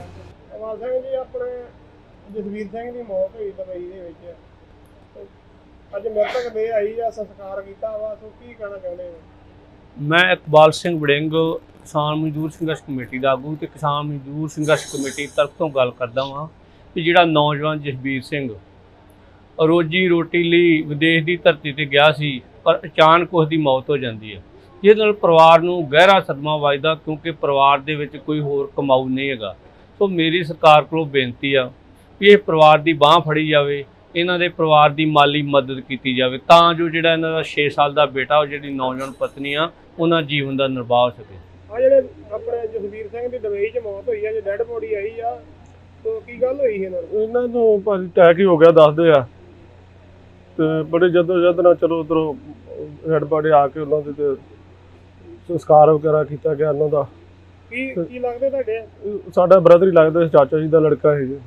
ਅਵਾਲ ਸਿੰਘ ਜੀ, ਆਪਣੇ ਜਸਵੀਰ ਸਿੰਘ ਦੀ ਮੌਤ ਹੋਈ ਦੁਬਈ ਦੇ ਵਿੱਚ, ਅੱਜ ਮ੍ਰਿਤਕ ਦੇ ਆਈ ਆ, ਸੰਸਕਾਰ ਕੀਤਾ ਵਾ, ਸੋ ਕੀ ਕਹਿਣਾ ਚਾਹੁੰਦੇ ਹੋ? ਮੈਂ ਇਕਬਾਲ ਸਿੰਘ ਵੜਿੰਗ, ਕਿਸਾਨ ਮਜ਼ਦੂਰ ਸੰਘਰਸ਼ ਕਮੇਟੀ ਦਾ ਆਗੂ ਤੇ ਕਿਸਾਨ ਮਜ਼ਦੂਰ ਸੰਘਰਸ਼ ਕਮੇਟੀ ਤਰਫ ਤੋਂ ਗੱਲ ਕਰਦਾ ਹਾਂ ਕਿ ਜਿਹੜਾ ਨੌਜਵਾਨ ਜਸਬੀਰ ਸਿੰਘ ਰੋਜੀ ਰੋਟੀ ਲਈ ਵਿਦੇਸ਼ ਦੀ ਧਰਤੀ ਤੇ ਗਿਆ ਸੀ, ਪਰ ਅਚਾਨਕ ਉਸ ਦੀ ਮੌਤ ਹੋ ਜਾਂਦੀ ਹੈ, ਜਿਹਦੇ ਨਾਲ ਪਰਿਵਾਰ ਨੂੰ ਗਹਿਰਾ ਸਦਮਾ ਵੱਜਦਾ, ਕਿਉਂਕਿ ਪਰਿਵਾਰ ਦੇ ਵਿੱਚ ਕੋਈ ਹੋਰ ਕਮਾਊ ਨਹੀਂ ਹੈਗਾ। ਸੋ ਮੇਰੀ ਸਰਕਾਰ ਕੋਲੋਂ ਬੇਨਤੀ ਆ ਕਿ ਇਹ ਪਰਿਵਾਰ ਦੀ ਬਾਂਹ ਫੜੀ ਜਾਵੇ, ਇਹਨਾਂ ਦੇ ਪਰਿਵਾਰ ਦੀ ਮਾਲੀ ਮਦਦ ਕੀਤੀ ਜਾਵੇ, ਤਾਂ ਜੋ ਜਿਹੜਾ ਇਹਨਾਂ ਦਾ 6 ਸਾਲ ਦਾ ਬੇਟਾ, ਉਹ ਜਿਹੜੀ ਨੌਜਵਾਨ ਪਤਨੀ ਆ, ਉਹਨਾਂ ਜੀਵਨ ਦਾ ਨਿਰਵਾਹ ਹੋ ਸਕੇ। ਆ ਜਿਹੜੇ ਆਪਣੇ ਜਸਵੀਰ ਸਿੰਘ ਦੀ ਦੁਬਈ 'ਚ ਮੌਤ ਹੋਈ ਆ, ਜੇ ਡੈਡ ਬੋਡੀ ਆਈ ਆ, ਸੋ ਕੀ ਗੱਲ ਹੋਈ ਇਹਨਾਂ ਨੂੰ? ਇਹਨਾਂ ਨੂੰ ਭਾਜੀ ਅਟੈਕ ਹੀ ਹੋ ਗਿਆ ਦੱਸਦੇ ਆ, ਤੇ ਬੜੇ ਜਦ ਨਾਲ ਚਲੋ ਉੱਧਰੋਂ ਹੈਡ ਬਾਡੀ ਆ ਕੇ ਉਹਨਾਂ ਦੇ ਤੇ ਸੰਸਕਾਰ ਵਗੈਰਾ ਕੀਤਾ ਗਿਆ ਉਹਨਾਂ ਦਾ। ਕੀ ਲੱਗਦੇ ਤੁਹਾਡੇ? ਸਾਡਾ ਬ੍ਰਦਰ ਹੀ ਲੱਗਦਾ, ਚਾਚਾ ਜੀ ਦਾ ਲੜਕਾ ਹੈ ਜੀ।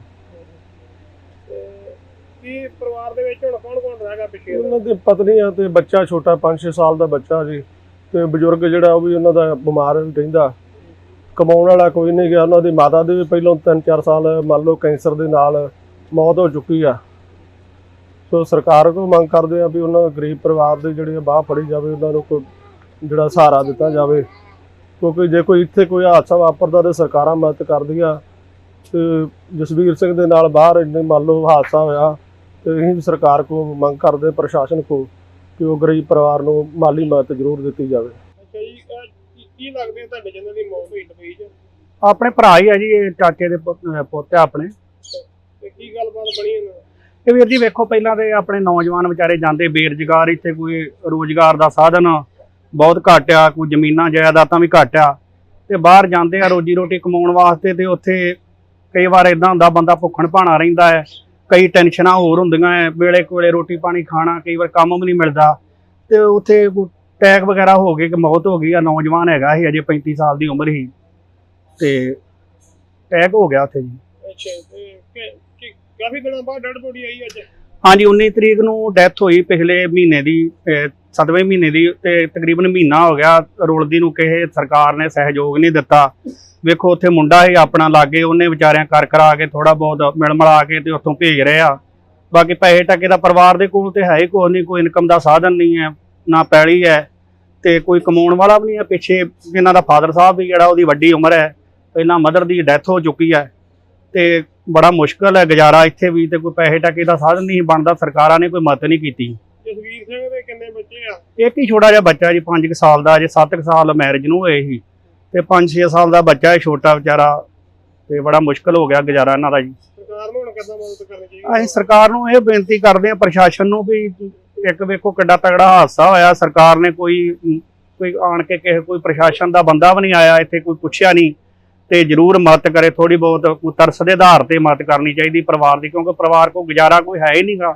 ਕੀ ਪਰਿਵਾਰ ਦੇ ਵਿੱਚ ਹੁਣ ਕੌਣ ਰਹਿ ਗਿਆ ਪਿੱਛੇ? ਉਹਨਾਂ ਦੀ ਪਤਨੀ ਆ ਤੇ ਬੱਚਾ ਛੋਟਾ 5-6 ਸਾਲ ਦਾ ਬੱਚਾ ਜੀ, ਤੇ ਬਜ਼ੁਰਗ ਜਿਹੜਾ ਉਹ ਵੀ ਉਹਨਾਂ ਦਾ ਬਿਮਾਰ ਰਹਿੰਦਾ, ਕਮਾਉਣ ਵਾਲਾ ਕੋਈ ਨਹੀਂ ਗਿਆ। ਉਹਨਾਂ ਦੀ ਮਾਤਾ ਦੀ ਵੀ ਪਹਿਲਾਂ 3-4 ਸਾਲ ਮੰਨ ਲਓ ਕੈਂਸਰ ਦੇ ਨਾਲ ਮੌਤ ਹੋ ਚੁੱਕੀ ਆ। ਸੋ ਸਰਕਾਰ ਕੋਲ ਮੰਗ ਕਰਦੇ ਆ ਵੀ ਉਹਨਾਂ ਗਰੀਬ ਪਰਿਵਾਰ ਦੇ ਜਿਹੜੇ ਬਾਹ ਫੜੀ ਜਾਵੇ, ਉਹਨਾਂ ਨੂੰ ਕੋਈ ਜਿਹੜਾ ਸਹਾਰਾ ਦਿੱਤਾ ਜਾਵੇ, ਕਿਉਂਕਿ ਜੇ ਕੋਈ ਇੱਥੇ ਕੋਈ ਹਾਦਸਾ ਵਾਪਰਦਾ ਤੇ ਸਰਕਾਰਾਂ ਮਦਦ ਕਰਦੀਆਂ। ਤੇ ਜਸਵੀਰ ਸਿੰਘ ਦੇ ਨਾਲ ਬਾਹਰ ਇੰਨੇ ਮੰਨ ਲਓ ਹਾਦਸਾ ਹੋਇਆ, ਤੇ ਅਸੀਂ ਸਰਕਾਰ ਕੋਲ ਮੰਗ ਕਰਦੇ, ਪ੍ਰਸ਼ਾਸਨ ਕੋਲ, ਕਿ ਉਹ ਗਰੀਬ ਪਰਿਵਾਰ ਨੂੰ ਮਾਲੀ ਮਦਦ ਜ਼ਰੂਰ ਦਿੱਤੀ ਜਾਵੇ। ਅੱਛਾ ਜੀ, ਕੀ ਲੱਗਦੇ ਤੁਹਾਡੇ ਜਿਹਨਾਂ ਦੀ ਮੌਤ ਹੋਈ ਦੁਬਈ 'ਚ? ਆਪਣੇ ਭਰਾ ਹੀ ਆ ਜੀ, ਇਹ ਚਾਚੇ ਦੇ ਪੁੱਤ ਆ ਆਪਣੇ। ਤੇ ਕੀ ਗੱਲਬਾਤ ਬਣੀ ਇਹਨਾਂ ਦੀ? ਇਹ ਵੀਰ ਜੀ ਵੇਖੋ, ਪਹਿਲਾਂ ਤੇ ਆਪਣੇ ਨੌਜਵਾਨ ਵਿਚਾਰੇ ਜਾਂਦੇ ਬੇਰੁਜ਼ਗਾਰ, ਇੱਥੇ ਕੋਈ ਰੋਜ਼ਗਾਰ ਦਾ ਸਾਧਨ ਬਹੁਤ ਘੱਟ ਆ, ਕੋਈ ਜ਼ਮੀਨਾਂ ਜਾਇਦਾਦਾਂ ਵੀ ਘੱਟ ਆ, ਤੇ ਬਾਹਰ ਜਾਂਦੇ ਆ ਰੋਜੀ ਰੋਟੀ ਕਮਾਉਣ ਵਾਸਤੇ। ਤੇ ਉੱਥੇ ਕਈ ਵਾਰ ਇਦਾਂ ਹੁੰਦਾ ਬੰਦਾ ਭੁੱਖਣ ਭਾਣਾ ਰਹਿੰਦਾ ਹੈ, ਕਈ ਟੈਨਸ਼ਨਾਂ ਹੋਰ ਹੁੰਦੀਆਂ ਹੈ, ਵੇਲੇ ਕੋਲੇ ਰੋਟੀ ਪਾਣੀ ਖਾਣਾ, ਕਈ ਵਾਰ ਕੰਮ ਵੀ ਨਹੀਂ ਮਿਲਦਾ, ਤੇ ਉੱਥੇ ਅਟੈਕ ਵਗੈਰਾ ਹੋ ਗਏ ਕਿ ਮੌਤ ਹੋ ਗਈ ਆ। ਨੌਜਵਾਨ ਹੈਗਾ ਸੀ, ਅਜੇ 35 ਸਾਲ ਦੀ ਉਮਰ ਸੀ, ਤੇ ਅਟੈਕ ਹੋ ਗਿਆ ਉੱਥੇ ਜੀ। ਅੱਛਾ, ਤੇ ਕਾਫੀ ਦਿਨਾਂ ਬਾਅਦ ਡੈਡ ਬੋਡੀ ਆਈ ਅੱਜ? ਹਾਂਜੀ, 19 ਤਰੀਕ ਨੂੰ ਡੈਥ ਹੋਈ, ਪਿਛਲੇ ਮਹੀਨੇ ਦੀ 7ਵੇਂ ਮਹੀਨੇ ਦੀ, ਤੇ ਤਕਰੀਬਨ ਮਹੀਨਾ ਹੋ ਗਿਆ ਰੁਲਦੀ ਨੂੰ। ਕਿਸੇ ਸਰਕਾਰ ਨੇ ਸਹਿਯੋਗ ਨਹੀਂ ਦਿੱਤਾ। ਵੇਖੋ ਉੱਥੇ ਮੁੰਡਾ ਹੀ ਆਪਣਾ ਲਾਗੇ, ਉਹਨੇ ਵਿਚਾਰਿਆਂ ਕਰ ਕਰਾ ਕੇ ਥੋੜਾ ਬਹੁਤ ਮਿਲ ਮਿਲਾ ਕੇ ਤੇ ਉੱਥੋਂ ਭੇਜ ਰਹੇ ਆ। ਬਾਕੀ ਪੈਸੇ ਟਕੇ ਦਾ ਪਰਿਵਾਰ ਦੇ ਕੋਲ ਤੇ ਹੈ ਹੀ ਕੋਈ ਨਹੀਂ, ਕੋਈ ਇਨਕਮ ਦਾ ਸਾਧਨ ਨਹੀਂ ਹੈ, ਨਾ ਪੈਲੀ ਹੈ, ਤੇ ਕੋਈ ਕਮਾਉਣ ਵਾਲਾ ਵੀ ਨਹੀਂ ਹੈ। ਪਿੱਛੇ ਇਹਨਾਂ ਦਾ ਫਾਦਰ ਸਾਹਿਬ ਵੀ ਜਿਹੜਾ, ਉਹਦੀ ਵੱਡੀ ਉਮਰ ਹੈ, ਪਹਿਲਾਂ ਮਦਰ ਦੀ ਡੈਥ ਹੋ ਚੁੱਕੀ ਹੈ, ਤੇ ਬੜਾ ਮੁਸ਼ਕਲ ਹੈ ਗੁਜ਼ਾਰਾ ਇੱਥੇ ਵੀ, ਤੇ ਕੋਈ ਪੈਸੇ ਟਕੇ ਦਾ ਸਾਧਨ ਨਹੀਂ ਬਣਦਾ। ਸਰਕਾਰਾਂ ਨੇ ਕੋਈ ਮਦਦ ਨਹੀਂ ਕੀਤੀ। ਜਸਵੀਰ ਸਿੰਘ ਦੇ ਕਿੰਨੇ ਬੱਚੇ ਆ? ਇੱਕ ਹੀ ਛੋਟਾ ਜਿਹਾ ਬੱਚਾ ਜੀ, 5 ਸਾਲ ਦਾ, ਅਜੇ 7 ਸਾਲ ਮੈਰਿਜ ਨੂੰ ਹੋਏ ਸੀ, ਤੇ 5-6 ਸਾਲ ਦਾ ਬੱਚਾ ਹੈ ਛੋਟਾ ਵਿਚਾਰਾ, ਤੇ ਬੜਾ ਮੁਸ਼ਕਲ ਹੋ ਗਿਆ ਗੁਜ਼ਾਰਾ ਇਹਨਾਂ ਦਾ ਜੀ। ਸਰਕਾਰ ਨੂੰ ਹੁਣ ਕਿੱਦਾਂ ਮਦਦ ਕਰਨੀ ਚਾਹੀਦੀ? ਅਸੀਂ ਸਰਕਾਰ ਨੂੰ ਇਹ ਬੇਨਤੀ ਕਰਦੇ ਹਾਂ, ਪ੍ਰਸ਼ਾਸਨ ਨੂੰ, ਵੀ ਇੱਕ ਵੇਖੋ ਕਿੱਡਾ ਤਗੜਾ ਹਾਦਸਾ ਹੋਇਆ, ਸਰਕਾਰ ਨੇ ਕੋਈ ਆਣ ਕੇ ਕੋਈ ਪ੍ਰਸ਼ਾਸਨ ਦਾ ਬੰਦਾ ਵੀ ਨਹੀਂ ਆਇਆ ਇੱਥੇ, ਕੋਈ ਪੁੱਛਿਆ ਨਹੀਂ, ਤੇ ਜ਼ਰੂਰ ਮਦਦ ਕਰੇ। ਥੋੜੀ ਬਹੁਤ ਤਰਸ ਦੇ ਆਧਾਰ ਤੇ ਮਦਦ ਕਰਨੀ ਚਾਹੀਦੀ ਪਰਿਵਾਰ ਦੀ, ਕਿਉਂਕਿ ਪਰਿਵਾਰ ਕੋਲ ਗੁਜ਼ਾਰਾ ਕੋਈ ਹੈ ਹੀ ਨਹੀਂਗਾ।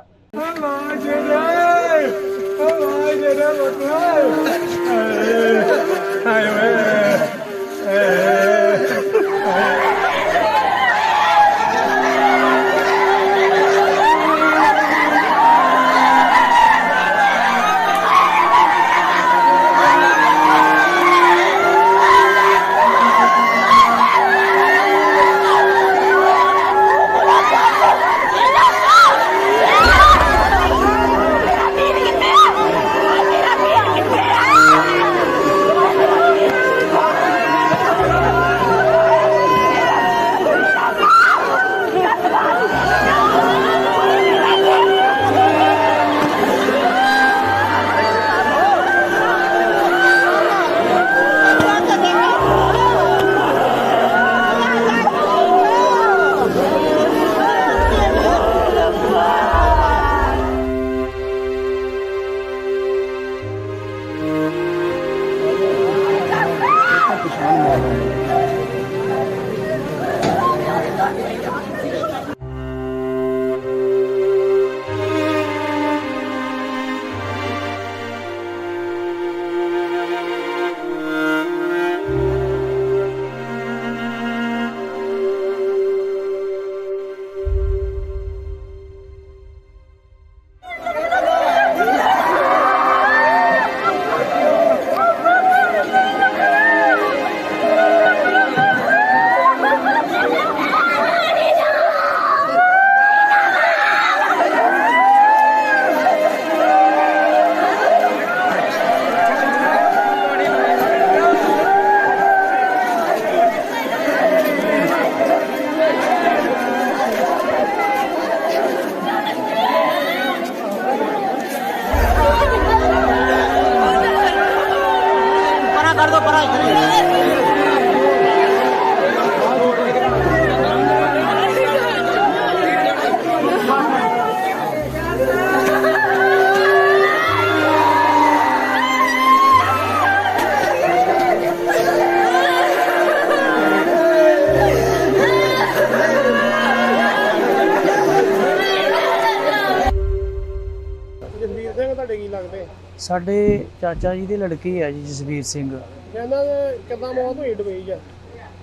ਜਸਵੀਰ ਸਿੰਘ ਤੁਹਾਡੇ ਕੀ ਲੱਗਦੇ? ਸਾਡੇ ਚਾਚਾ ਜੀ ਦੀ ਲੜਕੀ ਹੈ ਜੀ ਜਸਵੀਰ ਸਿੰਘ। ਇਹਨਾਂ ਦੇ ਕਿੱਦਾਂ ਮੌਤ ਹੋਈ ਦੁਬਈ 'ਚ?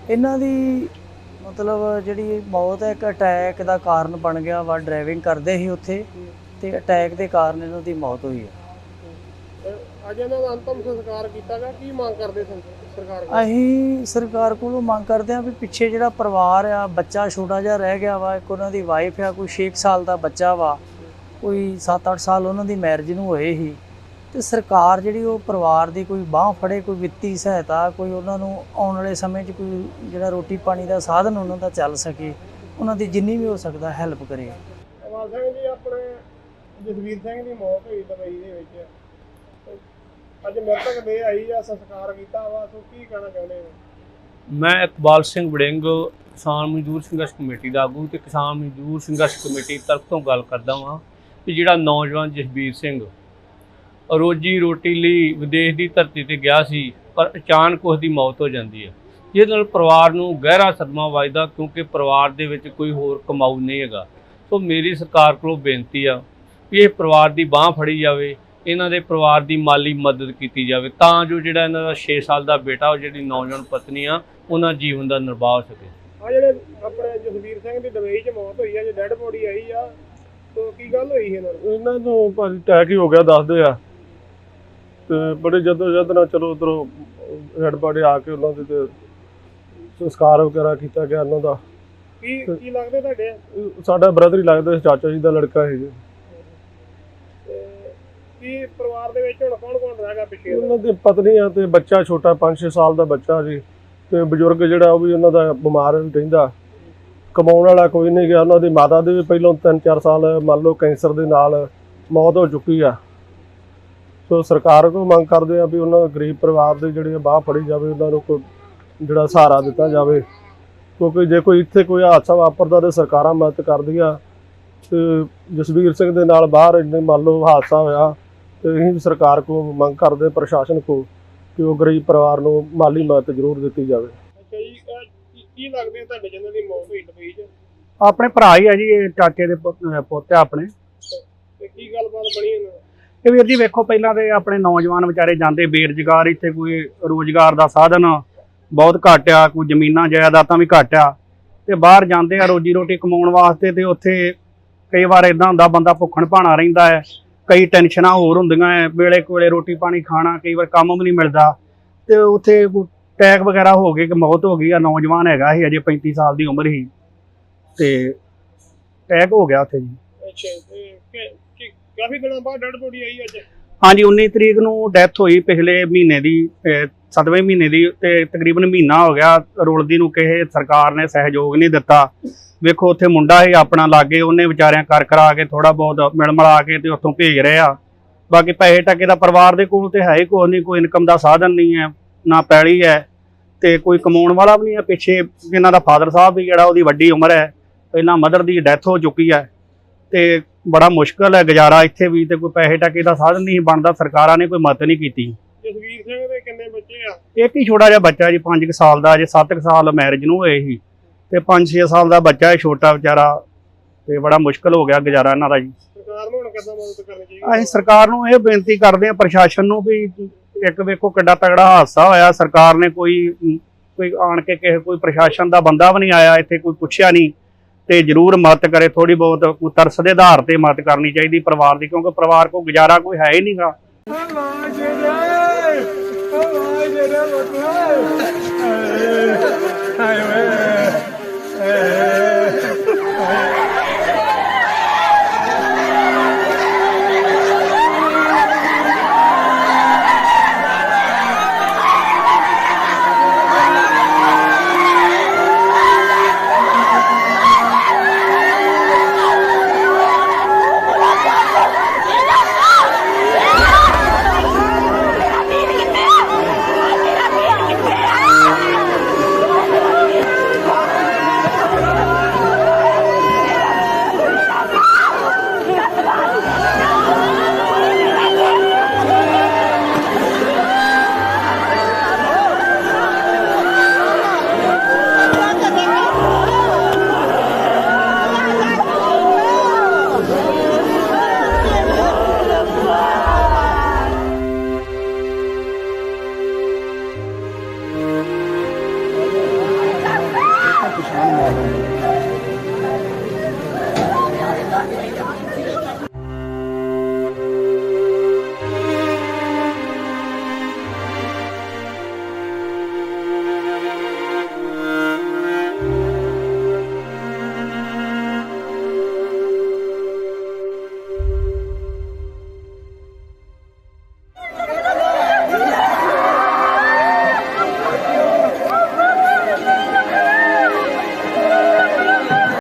ਇਹਨਾਂ ਦੀ ਮਤਲਬ ਜਿਹੜੀ ਮੌਤ ਹੈ ਇੱਕ ਅਟੈਕ ਦਾ ਕਾਰਨ ਬਣ ਗਿਆ ਵਾ। ਡਰਾਈਵਿੰਗ ਕਰਦੇ ਸੀ ਉੱਥੇ ਤੇ ਅਟੈਕ ਦੇ ਕਾਰਨ ਇਹਨਾਂ ਦੀ ਮੌਤ ਹੋਈ ਹੈ। ਅੱਜ ਇਹਨਾਂ ਦਾ ਅੰਤਮ ਸੰਸਕਾਰ ਕੀਤਾ ਗਿਆ, ਕੀ ਮੰਗ ਕਰਦੇ ਸਰਕਾਰ ਕੋਲ? ਅਸੀਂ ਸਰਕਾਰ ਕੋਲੋਂ ਮੰਗ ਕਰਦੇ ਹਾਂ ਵੀ ਪਿੱਛੇ ਜਿਹੜਾ ਪਰਿਵਾਰ ਆ, ਬੱਚਾ ਛੋਟਾ ਜਿਹਾ ਰਹਿ ਗਿਆ ਵਾ। ਇੱਕ ਉਹਨਾਂ ਦੀ ਵਾਈਫ ਆ, ਕੋਈ 6 ਸਾਲ ਦਾ ਬੱਚਾ ਵਾ, ਕੋਈ 7-8 ਸਾਲ ਉਹਨਾਂ ਦੀ ਮੈਰਿਜ ਨੂੰ ਹੋਏ ਸੀ। ਤੇ ਸਰਕਾਰ ਜਿਹੜੀ ਉਹ ਪਰਿਵਾਰ ਦੀ ਕੋਈ ਬਾਂਹ ਫੜੇ, ਕੋਈ ਵਿੱਤੀ ਸਹਾਇਤਾ, ਕੋਈ ਉਹਨਾਂ ਨੂੰ ਆਉਣ ਵਾਲੇ ਸਮੇਂ 'ਚ ਕੋਈ ਜਿਹੜਾ ਰੋਟੀ ਪਾਣੀ ਦਾ ਸਾਧਨ ਉਹਨਾਂ ਦਾ ਚੱਲ ਸਕੇ, ਉਹਨਾਂ ਦੀ ਜਿੰਨੀ ਵੀ ਹੋ ਸਕਦਾ ਹੈਲਪ ਕਰੇ। ਅਵਾਲ ਸਿੰਘ ਜੀ, ਆਪਣੇ ਜਸਵੀਰ ਸਿੰਘ ਦੀ ਮੌਤ ਹੋਈ ਦੁਬਈ ਦੇ ਵਿੱਚ, ਅੱਜ ਮ੍ਰਿਤਕ ਦੇ ਆਈ ਆ, ਸੰਸਕਾਰ ਕੀਤਾ ਵਾ, ਸੋ ਕੀ ਕਹਿਣਾ ਚਾਹੁੰਦੇ ਹੋ? ਮੈਂ ਇਕਬਾਲ ਸਿੰਘ ਵੜਿੰਗ, ਕਿਸਾਨ ਮਜ਼ਦੂਰ ਸੰਘਰਸ਼ ਕਮੇਟੀ ਦਾ ਆਗੂ ਤੇ ਕਿਸਾਨ ਮਜ਼ਦੂਰ ਸੰਘਰਸ਼ ਕਮੇਟੀ ਤਰਫ ਤੋਂ ਗੱਲ ਕਰਦਾ ਹਾਂ ਕਿ ਜਿਹੜਾ ਨੌਜਵਾਨ ਜਸਬੀਰ ਸਿੰਘ ਰੋਜੀ ਰੋਟੀ ਲਈ ਵਿਦੇਸ਼ ਦੀ ਧਰਤੀ ਤੇ ਗਿਆ ਸੀ, ਪਰ ਅਚਾਨਕ ਉਸ ਦੀ ਮੌਤ ਹੋ ਜਾਂਦੀ ਹੈ, ਜਿਹਦੇ ਨਾਲ ਪਰਿਵਾਰ ਨੂੰ ਗਹਿਰਾ ਸਦਮਾ ਵੱਜਦਾ, ਕਿਉਂਕਿ ਪਰਿਵਾਰ ਦੇ ਵਿੱਚ ਕੋਈ ਹੋਰ ਕਮਾਊ ਨਹੀਂ ਹੈਗਾ। ਸੋ ਮੇਰੀ ਸਰਕਾਰ ਕੋਲੋਂ ਬੇਨਤੀ ਆ ਕਿ ਇਹ ਪਰਿਵਾਰ ਦੀ ਬਾਂਹ ਫੜੀ ਜਾਵੇ, ਇਹਨਾਂ ਦੇ ਪਰਿਵਾਰ ਦੀ ਮਾਲੀ ਮਦਦ ਕੀਤੀ ਜਾਵੇ, ਤਾਂ ਜੋ ਜਿਹੜਾ ਇਹਨਾਂ ਦਾ 6 ਸਾਲ ਦਾ ਬੇਟਾ, ਉਹ ਜਿਹੜੀ ਨੌਜਵਾਨ ਪਤਨੀ ਆ, ਉਹਨਾਂ ਜੀਵਨ ਦਾ ਨਿਰਵਾਹ ਹੋ ਸਕੇ। ਆ ਜਿਹੜੇ ਆਪਣੇ ਜਸਵੀਰ ਸਿੰਘ ਦੀ ਦੁਬਈ 'ਚ ਮੌਤ ਹੋਈ ਆ, ਜੇ ਡੈੱਡ ਬੋਡੀ ਆਈ ਆ, ਤੋ ਕੀ ਗੱਲ ਹੋਈ ਇਹਨਾਂ ਨੂੰ? ਇਹਨਾਂ ਨੂੰ ਭਾਜੀ ਅਟੈਕ ਹੀ ਹੋ ਗਿਆ ਦੱਸਦੇ ਆ, ਤੇ ਬੜੇ ਜਦੋਜਹਿਦ ਨਾਲ ਚਲੋ ਉੱਧਰੋਂ ਹੈਡ ਬਾਡੀ ਆ ਕੇ ਉਹਨਾਂ ਦੇ ਤੇ ਸੰਸਕਾਰ ਵਗੈਰਾ ਕੀਤਾ ਗਿਆ ਇਹਨਾਂ ਦਾ। ਕੀ ਲੱਗਦੇ ਤੁਹਾਡੇ? ਸਾਡਾ ਬ੍ਰਦਰ ਹੀ ਲੱਗਦਾ, ਚਾਚਾ ਜੀ ਦਾ ਲੜਕਾ ਹੈ ਜੀ। ਕੀ ਪਰਿਵਾਰ ਦੇ ਵਿੱਚ ਹੁਣ ਕੌਣ ਰਹਿ ਗਿਆ ਪਿੱਛੇ? ਉਹਨਾਂ ਦੀ ਪਤਨੀ ਆ ਤੇ ਬੱਚਾ ਛੋਟਾ 5-6 ਸਾਲ ਦਾ ਬੱਚਾ ਜੀ, ਤੇ ਬਜ਼ੁਰਗ ਜਿਹੜਾ ਉਹ ਵੀ ਉਹਨਾਂ ਦਾ ਬਿਮਾਰ ਰਹਿੰਦਾ, ਕਮਾਉਣ ਵਾਲਾ ਕੋਈ ਨਹੀਂ ਗਿਆ। ਉਹਨਾਂ ਦੀ ਮਾਤਾ ਦੇ ਵੀ ਪਹਿਲਾਂ 3-4 ਸਾਲ ਮੰਨ ਲਓ ਕੈਂਸਰ ਦੇ ਨਾਲ ਮੌਤ ਹੋ ਚੁੱਕੀ ਆ। ਸੋ ਸਰਕਾਰ ਕੋਲ ਮੰਗ ਕਰਦੇ ਆ ਵੀ ਉਹਨਾਂ ਗਰੀਬ ਪਰਿਵਾਰ ਦੇ ਜਿਹੜੇ ਬਾਂਹ ਫੜੀ ਜਾਵੇ, ਉਹਨਾਂ ਨੂੰ ਕੋਈ ਜਿਹੜਾ ਸਹਾਰਾ ਦਿੱਤਾ ਜਾਵੇ, ਕਿਉਂਕਿ ਜੇ ਕੋਈ ਇੱਥੇ ਕੋਈ ਹਾਦਸਾ ਵਾਪਰਦਾ ਤੇ ਸਰਕਾਰਾਂ ਮਦਦ ਕਰਦੀਆਂ। ਤੇ ਜਸਵੀਰ ਸਿੰਘ ਦੇ ਨਾਲ ਬਾਹਰ ਇੰਨੇ ਮੰਨ ਲਓ ਹਾਦਸਾ ਹੋਇਆ, ਤੇ ਅਸੀਂ ਸਰਕਾਰ ਕੋਲ ਮੰਗ ਕਰਦੇ, ਪ੍ਰਸ਼ਾਸਨ ਕੋਲ, ਕਿ ਉਹ ਗਰੀਬ ਪਰਿਵਾਰ ਨੂੰ ਮਾਲੀ ਮਦਦ ਜ਼ਰੂਰ ਦਿੱਤੀ ਜਾਵੇ। ਅੱਛਾ ਜੀ, ਕੀ ਲੱਗਦੇ ਤੁਹਾਡੇ ਜਿਹਨਾਂ ਦੀ ਮੌਤ ਹੋਈ ਦੁਬਈ 'ਚ? ਆਪਣੇ ਭਰਾ ਹੀ ਆ ਜੀ, ਇਹ ਚਾਚੇ ਦੇ ਪੁੱਤ ਆ ਆਪਣੇ। ਤੇ ਕੀ ਗੱਲਬਾਤ ਬਣੀ ਇਹਨਾਂ? ਇਹ ਵੀਰ ਜੀ ਵੇਖੋ, ਪਹਿਲਾਂ ਤੇ ਆਪਣੇ ਨੌਜਵਾਨ ਵਿਚਾਰੇ ਜਾਂਦੇ ਬੇਰੁਜ਼ਗਾਰ, ਇੱਥੇ ਕੋਈ ਰੋਜ਼ਗਾਰ ਦਾ ਸਾਧਨ ਬਹੁਤ ਘੱਟ ਆ, ਕੋਈ ਜ਼ਮੀਨਾਂ ਜਾਇਦਾਦਾਂ ਵੀ ਘੱਟ ਆ, ਤੇ ਬਾਹਰ ਜਾਂਦੇ ਆ ਰੋਜੀ ਰੋਟੀ ਕਮਾਉਣ ਵਾਸਤੇ। ਤੇ ਉੱਥੇ ਕਈ ਵਾਰ ਇਦਾਂ ਹੁੰਦਾ ਬੰਦਾ ਭੁੱਖਣ ਭਾਣਾ ਰਹਿੰਦਾ ਹੈ, ਕਈ ਟੈਨਸ਼ਨਾਂ ਹੋਰ ਹੁੰਦੀਆਂ ਹੈ, ਵੇਲੇ ਕੋਲੇ ਰੋਟੀ ਪਾਣੀ ਖਾਣਾ, ਕਈ ਵਾਰ ਕੰਮ ਵੀ ਨਹੀਂ ਮਿਲਦਾ। ਤੇ ਉੱਥੇ ਅਟੈਕ ਵਗੈਰਾ ਹੋ ਗਏ ਕਿ ਮੌਤ ਹੋ ਗਈ ਆ। ਨੌਜਵਾਨ ਹੈਗਾ ਸੀ, ਅਜੇ 35 ਸਾਲ ਦੀ ਉਮਰ ਸੀ, ਤੇ ਅਟੈਕ ਹੋ ਗਿਆ ਉੱਥੇ ਜੀ। ਅੱਛਾ, ਤੇ ਕਾਫੀ ਦਿਨਾਂ ਬਾਅਦ ਡੈਡ ਬੋਡੀ ਆਈ ਅੱਜ? ਹਾਂਜੀ, 19 ਤਰੀਕ ਨੂੰ ਡੈਥ ਹੋਈ, ਪਿਛਲੇ ਮਹੀਨੇ ਦੀ 7ਵੇਂ ਮਹੀਨੇ ਦੀ, ਤੇ ਤਕਰੀਬਨ ਮਹੀਨਾ ਹੋ ਗਿਆ ਰੁਲਦੀ ਨੂੰ। ਕਿਸੇ ਸਰਕਾਰ ਨੇ ਸਹਿਯੋਗ ਨਹੀਂ ਦਿੱਤਾ। ਵੇਖੋ ਉੱਥੇ ਮੁੰਡਾ ਹੀ ਆਪਣਾ ਲਾਗੇ, ਉਹਨੇ ਵਿਚਾਰਿਆਂ ਕਰ ਕਰਾ ਕੇ ਥੋੜਾ ਬਹੁਤ ਮਿਲ ਮਿਲਾ ਕੇ ਤੇ ਉੱਥੋਂ ਭੇਜ ਰਹੇ ਆ। ਬਾਕੀ ਪੈਸੇ ਟਕੇ ਦਾ ਪਰਿਵਾਰ ਦੇ ਕੋਲ ਤੇ ਹੈ ਹੀ ਕੁਛ ਨਹੀਂ, ਕੋਈ ਇਨਕਮ ਦਾ ਸਾਧਨ ਨਹੀਂ ਹੈ, ਨਾ ਪੈਲੀ ਹੈ, ਤੇ ਕੋਈ ਕਮਾਉਣ ਵਾਲਾ ਵੀ ਨਹੀਂ ਹੈ। ਪਿੱਛੇ ਇਹਨਾਂ ਦਾ ਫਾਦਰ ਸਾਹਿਬ ਵੀ ਜਿਹੜਾ, ਉਹਦੀ ਵੱਡੀ ਉਮਰ ਹੈ, ਪਹਿਲਾਂ ਮਦਰ ਦੀ ਡੈਥ ਹੋ ਚੁੱਕੀ ਹੈ, ਤੇ ਬੜਾ ਮੁਸ਼ਕਲ ਹੈ ਗੁਜ਼ਾਰਾ ਇੱਥੇ ਵੀ, ਤੇ ਕੋਈ ਪੈਸੇ ਟਕੇ ਦਾ ਸਾਧਨ ਨਹੀਂ ਬਣਦਾ। ਸਰਕਾਰਾਂ ਨੇ ਕੋਈ ਮਦਦ ਨਹੀਂ ਕੀਤੀ। ਜਸਵੀਰ ਸਿੰਘ ਦੇ ਕਿੰਨੇ ਬੱਚੇ ਆ? ਇੱਕ ਹੀ ਛੋਟਾ ਜਿਹਾ ਬੱਚਾ ਜੀ, 5 ਸਾਲ ਦਾ, ਅਜੇ 7 ਸਾਲ ਮੈਰਿਜ ਨੂੰ ਹੋਏ ਸੀ, ਤੇ 5-6 ਸਾਲ ਦਾ ਬੱਚਾ ਹੈ ਛੋਟਾ ਵਿਚਾਰਾ, ਤੇ ਬੜਾ ਮੁਸ਼ਕਲ ਹੋ ਗਿਆ ਗੁਜ਼ਾਰਾ ਇਹਨਾਂ ਦਾ ਜੀ। ਸਰਕਾਰ ਨੂੰ ਹੁਣ ਕਿੱਦਾਂ ਮਦਦ ਕਰਨੀ ਚਾਹੀਦੀ? ਅਸੀਂ ਸਰਕਾਰ ਨੂੰ ਇਹ ਬੇਨਤੀ ਕਰਦੇ ਹਾਂ, ਪ੍ਰਸ਼ਾਸਨ ਨੂੰ, ਵੀ ਇੱਕ ਵੇਖੋ ਕਿੱਡਾ ਤਗੜਾ ਹਾਦਸਾ ਹੋਇਆ, ਸਰਕਾਰ ਨੇ ਕੋਈ ਆਣ ਕੇ ਕੋਈ ਪ੍ਰਸ਼ਾਸਨ ਦਾ ਬੰਦਾ ਵੀ ਨਹੀਂ ਆਇਆ ਇੱਥੇ, ਕੋਈ ਪੁੱਛਿਆ ਨਹੀਂ, ਤੇ ਜ਼ਰੂਰ ਮਦਦ ਕਰੇ। ਥੋੜੀ ਬਹੁਤ ਕੋਈ ਤਰਸ ਦੇ ਆਧਾਰ ਤੇ ਮਦਦ ਕਰਨੀ ਚਾਹੀਦੀ ਪਰਿਵਾਰ ਦੀ, ਕਿਉਂਕਿ ਪਰਿਵਾਰ ਕੋਲ ਗੁਜ਼ਾਰਾ ਕੋਈ ਹੈ ਹੀ ਨਹੀਂਗਾ। ਹਾਏ